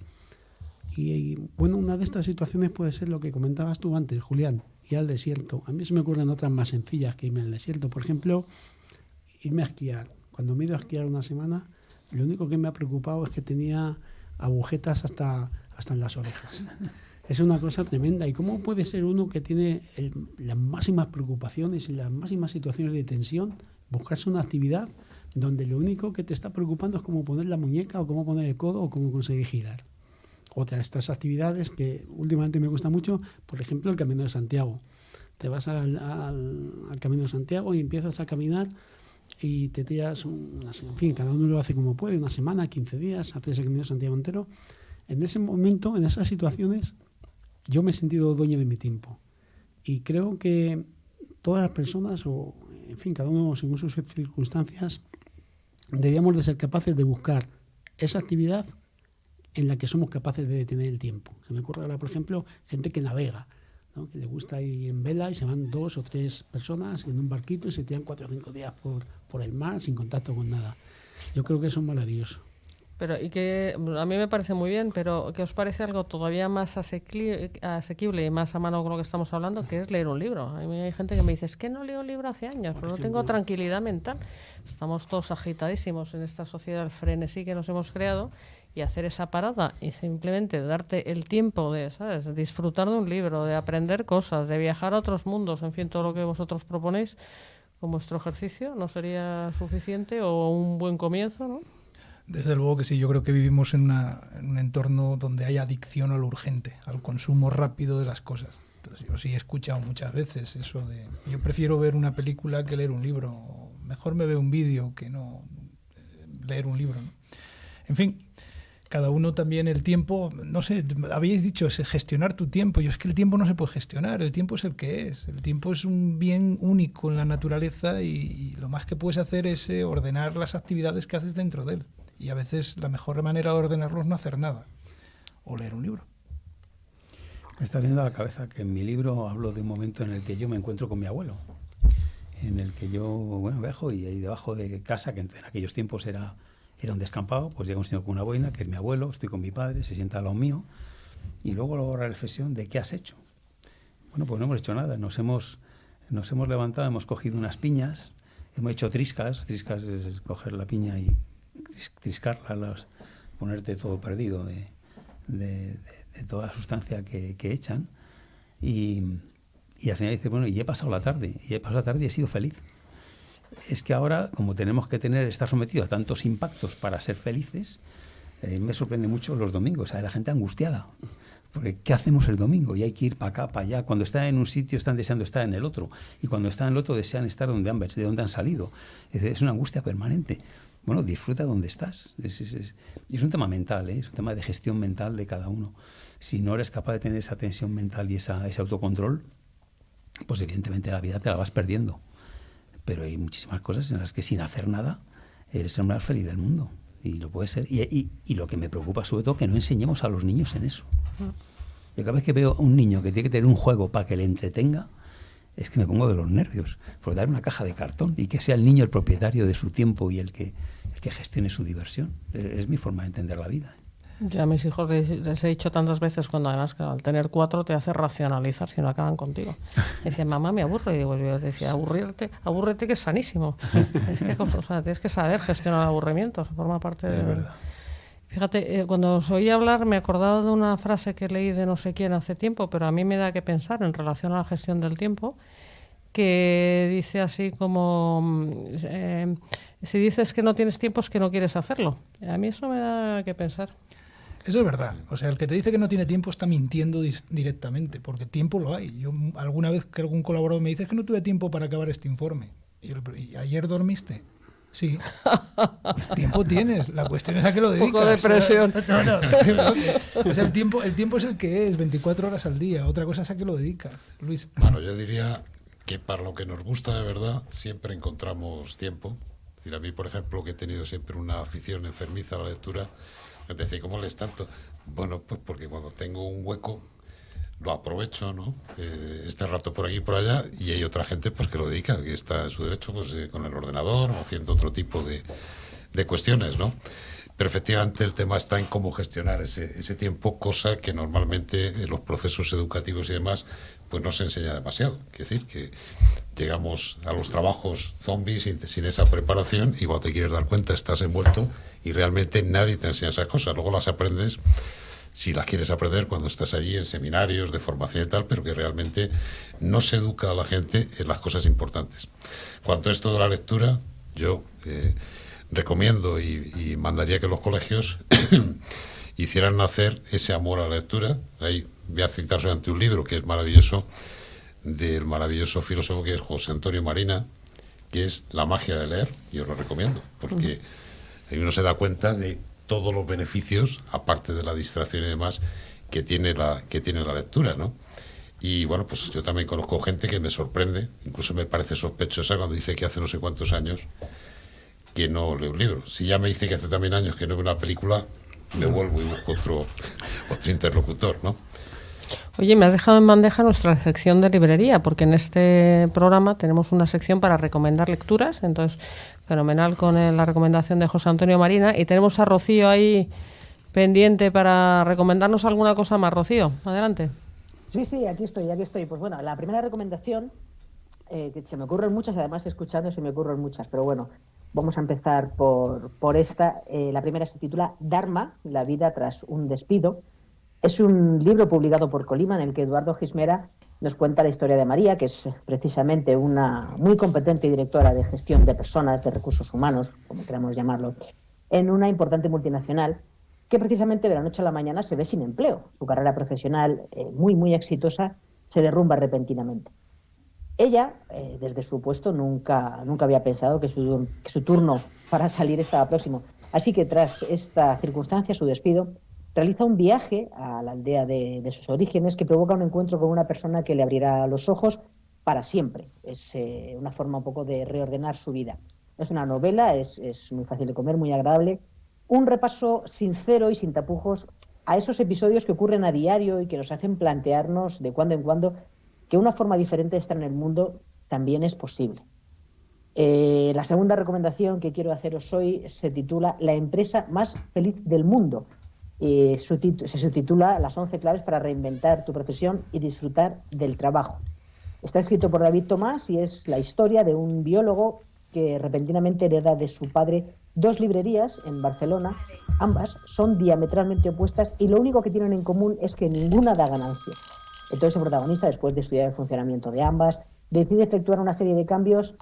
Y bueno, una de estas situaciones puede ser lo que comentabas tú antes, Julián, ir al desierto. A mí se me ocurren otras más sencillas que irme al desierto. Por ejemplo, irme a esquiar. Cuando me he ido a esquiar una semana, lo único que me ha preocupado es que tenía agujetas hasta en las orejas. Es una cosa tremenda. ¿Y cómo puede ser uno que tiene las máximas preocupaciones y las máximas situaciones de tensión, buscarse una actividad donde lo único que te está preocupando es cómo poner la muñeca o cómo poner el codo o cómo conseguir girar? Otra de estas actividades que últimamente me gusta mucho, por ejemplo, el Camino de Santiago. Te vas al Camino de Santiago y empiezas a caminar y te tiras, en fin, cada uno lo hace como puede, una semana, 15 días, haces el Camino de Santiago entero. En ese momento, en esas situaciones, yo me he sentido dueño de mi tiempo. Y creo que todas las personas, o en fin, cada uno según sus circunstancias, deberíamos de ser capaces de buscar esa actividad en la que somos capaces de detener el tiempo. Se me ocurre ahora, por ejemplo, gente que navega, ¿no? Que le gusta ir en vela y se van 2 o 3 personas en un barquito y se tiran 4 o 5 días por el mar sin contacto con nada. Yo creo que eso es maravilloso. Pero y que a mí me parece muy bien, pero ¿qué os parece algo todavía más asequible y más a mano con lo que estamos hablando, que es leer un libro? A mí hay gente que me dice, es que no leo un libro hace años, pero no tengo tranquilidad mental. Estamos todos agitadísimos en esta sociedad del frenesí que nos hemos creado, y hacer esa parada y simplemente darte el tiempo de, ¿sabes?, disfrutar de un libro, de aprender cosas, de viajar a otros mundos, en fin, todo lo que vosotros proponéis con vuestro ejercicio, ¿no sería suficiente o un buen comienzo, no? Desde luego que sí, yo creo que vivimos en un entorno donde hay adicción a lo urgente, al consumo rápido de las cosas. Entonces yo sí he escuchado muchas veces eso de, yo prefiero ver una película que leer un libro, mejor me veo un vídeo que no leer un libro, ¿no? En fin, cada uno también el tiempo, no sé, habéis dicho, es gestionar tu tiempo. Yo es que el tiempo no se puede gestionar, el tiempo es el que es. El tiempo es un bien único en la naturaleza y lo más que puedes hacer es ordenar las actividades que haces dentro de él. Y a veces la mejor manera de ordenarlo es no hacer nada o leer un libro. Me está viendo a la cabeza que en mi libro hablo de un momento en el que yo me encuentro con mi abuelo, en el que yo viajo y ahí debajo de casa, que en aquellos tiempos era un descampado, pues llega un señor con una boina, que es mi abuelo, estoy con mi padre, se sienta al lado mío, y luego la reflexión de ¿qué has hecho? Bueno, pues no hemos hecho nada, nos hemos levantado, hemos cogido unas piñas, hemos hecho triscas es coger la piña y triscarla, ponerte todo perdido de toda la sustancia que echan, y al final dice, bueno, y he pasado la tarde y he sido feliz. Es que ahora, como tenemos que estar sometidos a tantos impactos para ser felices, me sorprende mucho los domingos, la gente angustiada. Porque ¿qué hacemos el domingo? Y hay que ir para acá, para allá. Cuando están en un sitio están deseando estar en el otro. Y cuando están en el otro desean estar de donde han salido. Es una angustia permanente. Bueno, disfruta donde estás. Es un tema mental, es un tema de gestión mental de cada uno. Si no eres capaz de tener esa tensión mental y ese autocontrol, pues evidentemente la vida te la vas perdiendo. Pero hay muchísimas cosas en las que sin hacer nada eres el más feliz del mundo. Y lo puede ser. Y lo que me preocupa sobre todo que no enseñemos a los niños en eso. Yo cada vez que veo a un niño que tiene que tener un juego para que le entretenga, es que me pongo de los nervios. Por dar una caja de cartón y que sea el niño el propietario de su tiempo y el que gestione su diversión. Es mi forma de entender la vida. Ya a mis hijos les he dicho tantas veces, cuando además que al tener 4 te hace racionalizar si no acaban contigo. Decían, mamá, me aburro. Y digo, yo decía, abúrrete que es sanísimo. Es que, tienes que saber gestionar el aburrimiento, forma parte de... verdad. Fíjate, cuando os oí hablar me acordaba de una frase que leí de no sé quién hace tiempo, pero a mí me da que pensar en relación a la gestión del tiempo, que dice así como, si dices que no tienes tiempo es que no quieres hacerlo. A mí eso me da que pensar. Eso es verdad. O sea, el que te dice que no tiene tiempo está mintiendo directamente, porque tiempo lo hay. Yo alguna vez que algún colaborador me dice que no tuve tiempo para acabar este informe. ¿Y ayer dormiste? Sí. Pues tiempo tienes. La cuestión es a qué lo dedicas. Un poco de presión. O sea, el tiempo es el que es, 24 horas al día. Otra cosa es a qué lo dedicas, Luis. Bueno, yo diría que para lo que nos gusta de verdad siempre encontramos tiempo. Es decir, a mí, por ejemplo, que he tenido siempre una afición enfermiza a la lectura, me decía, ¿cómo lees tanto? Bueno, pues porque cuando tengo un hueco lo aprovecho, ¿no? Este rato por aquí y por allá, y hay otra gente pues que lo dedica, que está en su derecho pues con el ordenador o haciendo otro tipo de cuestiones, ¿no? Pero efectivamente el tema está en cómo gestionar ese tiempo, cosa que normalmente en los procesos educativos y demás pues no se enseña demasiado. Quiere decir que llegamos a los trabajos zombies sin esa preparación y cuando te quieres dar cuenta estás envuelto y realmente nadie te enseña esas cosas. Luego las aprendes, si las quieres aprender, cuando estás allí en seminarios de formación y tal, pero que realmente no se educa a la gente en las cosas importantes. Cuanto a esto de la lectura, yo recomiendo y mandaría que los colegios hicieran nacer ese amor a la lectura. Ahí voy a citar solamente un libro que es maravilloso, del maravilloso filósofo que es José Antonio Marina, que es La magia de leer. Yo lo recomiendo, porque ahí uno se da cuenta de todos los beneficios, aparte de la distracción y demás, que tiene la lectura, ¿no? Y bueno, pues yo también conozco gente que me sorprende, incluso me parece sospechosa cuando dice que hace no sé cuántos años que no lee un libro. Si ya me dice que hace también años que no ve una película, me vuelvo y busco otro interlocutor, ¿no? Oye, me has dejado en bandeja nuestra sección de librería, porque en este programa tenemos una sección para recomendar lecturas, entonces fenomenal con la recomendación de José Antonio Marina, y tenemos a Rocío ahí pendiente para recomendarnos alguna cosa más. Rocío, adelante. Sí, aquí estoy. Pues bueno, la primera recomendación, que se me ocurren muchas, además escuchando se me ocurren muchas, pero bueno, vamos a empezar por esta. La primera se titula Dharma, la vida tras un despido. Es un libro publicado por Colima en el que Eduardo Gismera nos cuenta la historia de María, que es precisamente una muy competente directora de gestión de personas, de recursos humanos, como queramos llamarlo, en una importante multinacional que precisamente de la noche a la mañana se ve sin empleo. Su carrera profesional, muy exitosa, se derrumba repentinamente. Ella, desde su puesto, nunca había pensado que su turno para salir estaba próximo. Así que tras esta circunstancia, su despido, realiza un viaje a la aldea de sus orígenes que provoca un encuentro con una persona que le abrirá los ojos para siempre. Es una forma un poco de reordenar su vida. Es una novela, es muy fácil de comer, muy agradable. Un repaso sincero y sin tapujos a esos episodios que ocurren a diario y que nos hacen plantearnos de cuando en cuando que una forma diferente de estar en el mundo también es posible. La segunda recomendación que quiero haceros hoy se titula La empresa más feliz del mundo. Se subtitula Las 11 claves para reinventar tu profesión y disfrutar del trabajo. Está escrito por David Tomás y es la historia de un biólogo que repentinamente hereda de su padre 2 librerías en Barcelona. Ambas son diametralmente opuestas y lo único que tienen en común es que ninguna da ganancia. Entonces el protagonista, después de estudiar el funcionamiento de ambas, decide efectuar una serie de cambios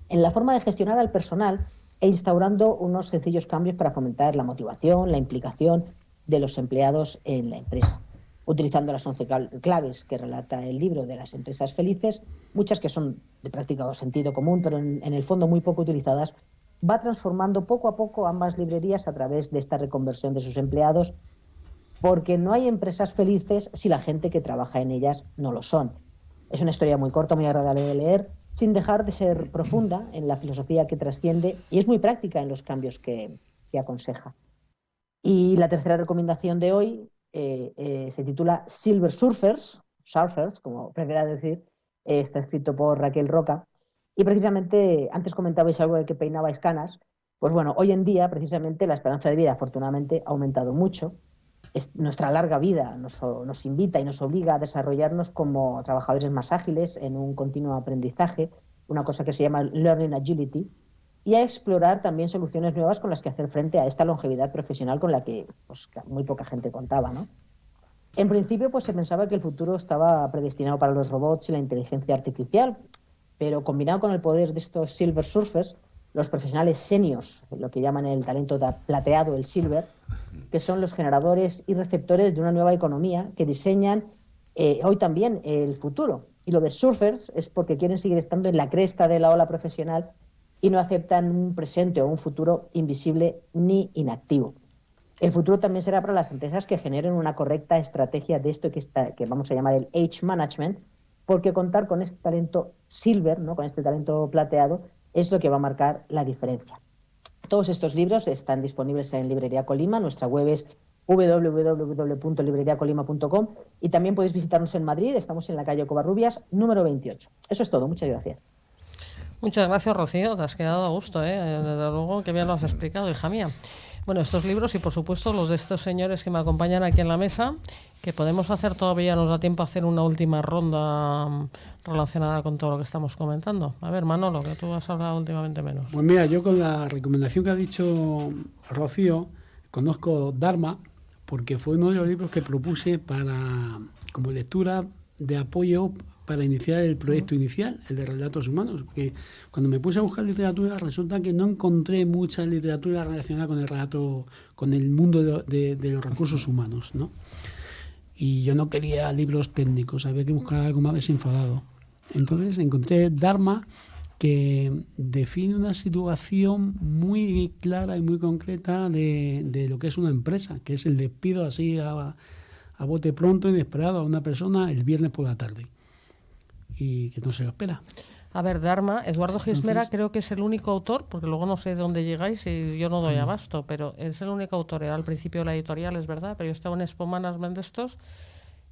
en la forma de gestionar al personal e instaurando unos sencillos cambios para fomentar la motivación, la implicación de los empleados en la empresa. Utilizando las 11 claves que relata el libro de las empresas felices, muchas que son de práctica o sentido común, pero en el fondo muy poco utilizadas, va transformando poco a poco ambas librerías a través de esta reconversión de sus empleados, porque no hay empresas felices si la gente que trabaja en ellas no lo son. Es una historia muy corta, muy agradable de leer, sin dejar de ser profunda en la filosofía que trasciende y es muy práctica en los cambios que aconseja. Y la tercera recomendación de hoy se titula Silver Surfers, como prefiera decir, está escrito por Raquel Roca. Y precisamente, antes comentabais algo de que peinabais canas, pues bueno, hoy en día precisamente la esperanza de vida afortunadamente ha aumentado mucho. Nuestra larga vida nos invita y nos obliga a desarrollarnos como trabajadores más ágiles en un continuo aprendizaje, una cosa que se llama Learning Agility, y a explorar también soluciones nuevas con las que hacer frente a esta longevidad profesional con la que pues, muy poca gente contaba, ¿no? En principio, pues se pensaba que el futuro estaba predestinado para los robots y la inteligencia artificial, pero combinado con el poder de estos Silver Surfers, los profesionales seniors, lo que llaman el talento plateado, el silver, que son los generadores y receptores de una nueva economía que diseñan hoy también el futuro. Y lo de surfers es porque quieren seguir estando en la cresta de la ola profesional y no aceptan un presente o un futuro invisible ni inactivo. El futuro también será para las empresas que generen una correcta estrategia de esto que vamos a llamar el age management, porque contar con este talento silver, ¿no? Con este talento plateado, es lo que va a marcar la diferencia. Todos estos libros están disponibles en Librería Colima, nuestra web es www.libreriacolima.com y también podéis visitarnos en Madrid, estamos en la calle Covarrubias, número 28. Eso es todo, muchas gracias. Muchas gracias, Rocío, te has quedado a gusto, desde luego que bien lo has explicado, hija mía. Bueno, estos libros y por supuesto los de estos señores que me acompañan aquí en la mesa, que podemos hacer todavía, nos da tiempo a hacer una última ronda relacionada con todo lo que estamos comentando. A ver, Manolo, que tú has hablado últimamente menos. Pues mira, yo con la recomendación que ha dicho Rocío, conozco Dharma, porque fue uno de los libros que propuse como lectura de apoyo para iniciar el proyecto inicial, el de relatos humanos, porque cuando me puse a buscar literatura resulta que no encontré mucha literatura relacionada con el relato, con el mundo de los recursos humanos, ¿no? Y yo no quería libros técnicos, había que buscar algo más desenfadado. Entonces encontré Dharma, que define una situación muy clara y muy concreta de lo que es una empresa, que es el despido así a bote pronto, inesperado, a una persona el viernes por la tarde. Y que no se lo espera. A ver, Dharma, Eduardo Gismera creo que es el único autor, porque luego no sé de dónde llegáis y yo no doy abasto, pero es el único autor, era al principio de la editorial, es verdad, pero yo estaba en Expo Management de estos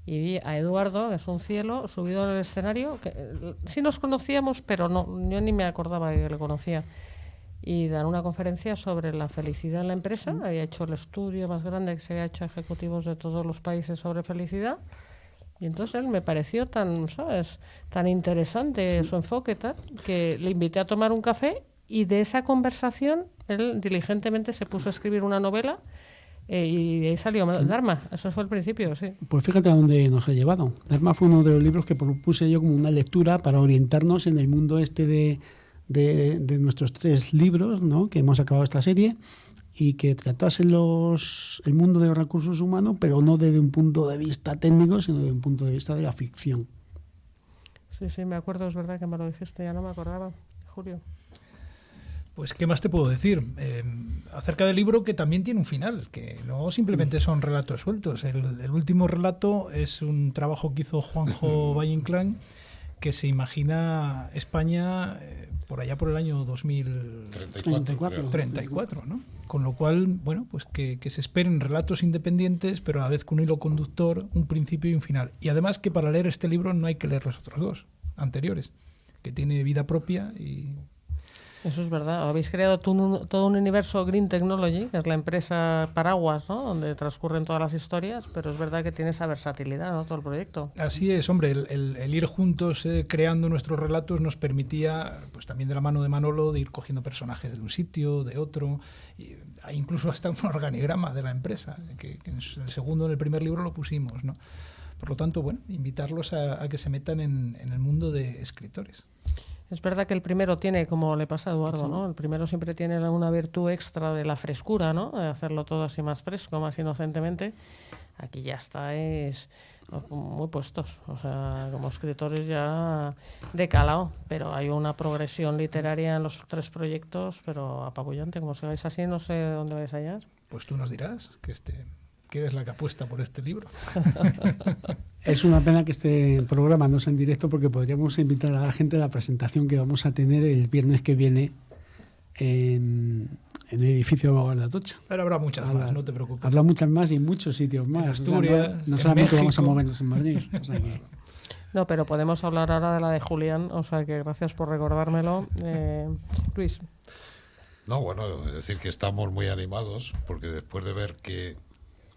y vi a Eduardo, que es un cielo, subido en el escenario, que sí nos conocíamos, pero no, yo ni me acordaba que le conocía, y dan una conferencia sobre la felicidad en la empresa, había hecho el estudio más grande que se había hecho a ejecutivos de todos los países sobre felicidad. Y entonces él me pareció tan interesante su enfoque, que le invité a tomar un café y de esa conversación él diligentemente se puso a escribir una novela y de ahí salió Dharma. Eso fue el principio, sí. Pues fíjate a dónde nos ha llevado. Dharma fue uno de los libros que propuse yo como una lectura para orientarnos en el mundo de nuestros 3 libros, ¿no? Que hemos acabado esta serie, y que tratasen el mundo de los recursos humanos, pero no desde un punto de vista técnico, sino desde un punto de vista de la ficción. Sí, me acuerdo, es verdad que me lo dijiste, ya no me acordaba, Julio. Pues, ¿qué más te puedo decir? Acerca del libro, que también tiene un final, que no simplemente son relatos sueltos. El último relato es un trabajo que hizo Juanjo Valle Inclán, que se imagina España por allá por el año 2034, ¿no? Con lo cual, bueno, pues que se esperen relatos independientes, pero a la vez con un hilo conductor, un principio y un final. Y además que para leer este libro no hay que leer los otros dos anteriores, que tiene vida propia y... Eso es verdad. Habéis creado todo un universo Green Technology, que es la empresa paraguas, ¿no? Donde transcurren todas las historias, pero es verdad que tiene esa versatilidad, ¿no? Todo el proyecto. Así es, hombre, el ir juntos creando nuestros relatos nos permitía, pues también de la mano de Manolo, de ir cogiendo personajes de un sitio, de otro, y hay incluso hasta un organigrama de la empresa, que en el primer libro lo pusimos, ¿no? Por lo tanto, bueno, invitarlos a que se metan en el mundo de escritores. Es verdad que el primero tiene, como le pasa a Eduardo, ¿no? El primero siempre tiene una virtud extra de la frescura, ¿no? De hacerlo todo así más fresco, más inocentemente. Aquí ya estáis muy puestos, o sea, como escritores ya de calao, pero hay una progresión literaria en los 3 proyectos, pero apabullante. Como sigáis así, no sé dónde vais a hallar. Pues tú nos dirás que eres la que apuesta por este libro. Es una pena que este programa no sea en directo, porque podríamos invitar a la gente a la presentación que vamos a tener el viernes que viene en el edificio Bagual de Atocha. Pero habrá muchas más, no te preocupes. Habrá muchas más y en muchos sitios más. En Asturias, no en solamente México. vamos a movernos en Madrid. O sea que... No, pero podemos hablar ahora de la de Julián, o sea que gracias por recordármelo. Luis. No, bueno, es decir que estamos muy animados, porque después de ver que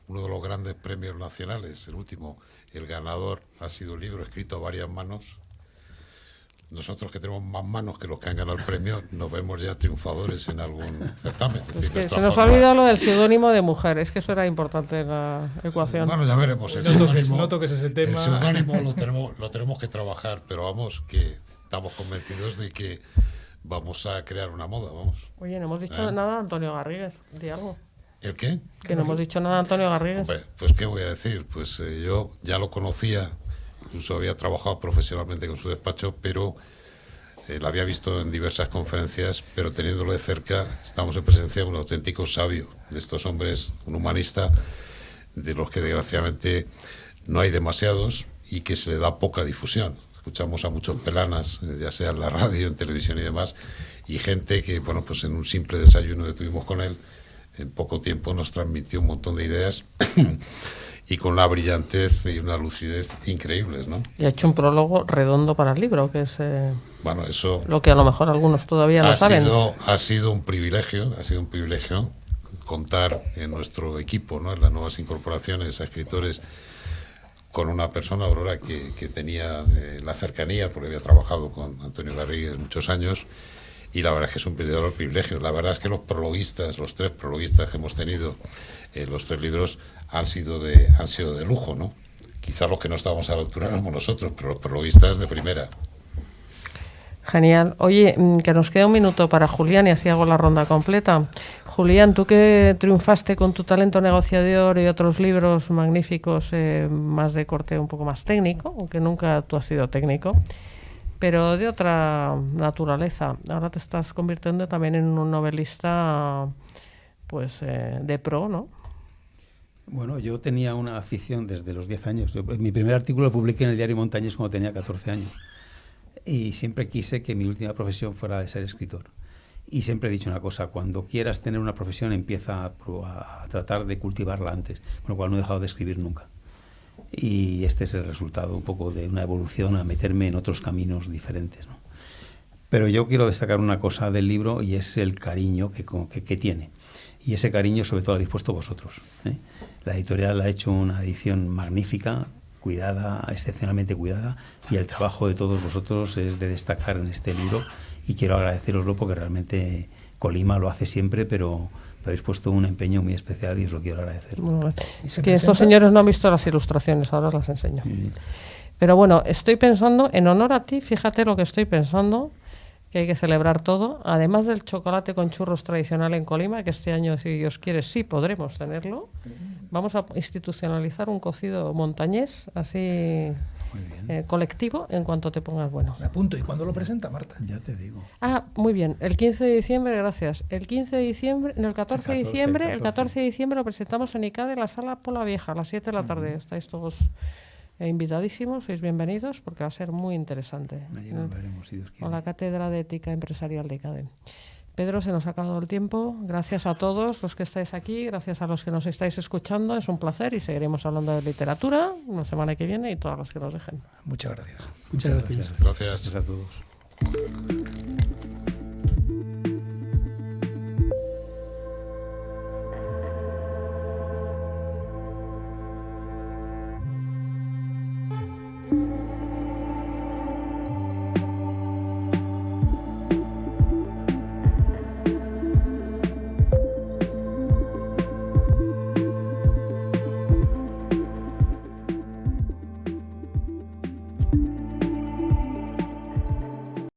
uno de los grandes premios nacionales, el último, el ganador ha sido un libro escrito a varias manos. Nosotros, que tenemos más manos que los que han ganado el premio, nos vemos ya triunfadores en algún certamen. Es decir, que se nos ha olvidado lo del seudónimo de mujer, es que eso era importante en la ecuación. Bueno, ya veremos. No toques ese tema. El seudónimo lo tenemos que trabajar, pero vamos, que estamos convencidos de que vamos a crear una moda, vamos. Oye, no hemos dicho nada de Antonio Garrigues, di algo. ¿El qué? Que no hemos dicho nada de Antonio Garrigues. Hombre, pues qué voy a decir, pues yo ya lo conocía, incluso había trabajado profesionalmente con su despacho, pero lo había visto en diversas conferencias, pero teniéndolo de cerca, estamos en presencia de un auténtico sabio, de estos hombres, un humanista, de los que desgraciadamente no hay demasiados y que se le da poca difusión. Escuchamos a muchos pelanas, ya sea en la radio, en televisión y demás, y gente que, bueno, pues en un simple desayuno que tuvimos con él, en poco tiempo nos transmitió un montón de ideas y con una brillantez y una lucidez increíbles, ¿no? Y ha hecho un prólogo redondo para el libro, que es bueno, eso lo que a lo mejor algunos todavía no saben. Ha sido un privilegio contar en nuestro equipo, ¿no? En las nuevas incorporaciones a escritores, con una persona, Aurora, que tenía la cercanía, porque había trabajado con Antonio Garrigues muchos años. Y la verdad es que es un verdadero privilegio. La verdad es que los 3 prologuistas que hemos tenido en los 3 libros han sido de lujo, ¿no? Quizá los que no estábamos a la altura éramos nosotros, pero los prologuistas de primera. Genial. Oye, que nos queda un minuto para Julián y así hago la ronda completa. Julián, tú que triunfaste con tu talento negociador y otros libros magníficos, más de corte un poco más técnico, aunque nunca tú has sido técnico, pero de otra naturaleza. Ahora te estás convirtiendo también en un novelista, pues, de pro, ¿no? Bueno, yo tenía una afición desde los 10 años. Mi primer artículo lo publiqué en el diario Montañés cuando tenía 14 años. Y siempre quise que mi última profesión fuera de ser escritor. Y siempre he dicho una cosa: cuando quieras tener una profesión, empieza a tratar de cultivarla antes, con lo cual no he dejado de escribir nunca. Y este es el resultado un poco de una evolución a meterme en otros caminos diferentes, ¿no? Pero yo quiero destacar una cosa del libro, y es el cariño que tiene. Y ese cariño sobre todo lo habéis puesto vosotros, ¿eh? La editorial ha hecho una edición magnífica, cuidada, excepcionalmente cuidada, y el trabajo de todos vosotros es de destacar en este libro, y quiero agradeceroslo porque realmente Colima lo hace siempre, pero habéis puesto un empeño muy especial y os lo quiero agradecer. Bueno, es que estos señores no han visto las ilustraciones, ahora os las enseño. Pero bueno, estoy pensando, en honor a ti, fíjate lo que estoy pensando, que hay que celebrar todo, además del chocolate con churros tradicional en Colima, que este año, si Dios quiere, sí podremos tenerlo. Vamos a institucionalizar un cocido montañés, así Muy bien. colectivo en cuanto te pongas bueno. Me apunto. ¿Y cuándo lo presenta, Marta? Ya te digo. Ah, muy bien. El 15 de diciembre, gracias. El 15 de diciembre, no, el 14 de diciembre, el 14 de diciembre lo presentamos en ICADE, en la sala Pola Vieja, a las 7 de la tarde. Estáis todos invitadísimos, sois bienvenidos, porque va a ser muy interesante. Allí nos veremos, si Dios quiere. Con la Cátedra de Ética Empresarial de ICADE. Pedro, se nos ha acabado el tiempo. Gracias a todos los que estáis aquí, gracias a los que nos estáis escuchando. Es un placer y seguiremos hablando de literatura la semana que viene y todas las que nos dejen. Muchas gracias. Muchas gracias. Gracias. Gracias a todos.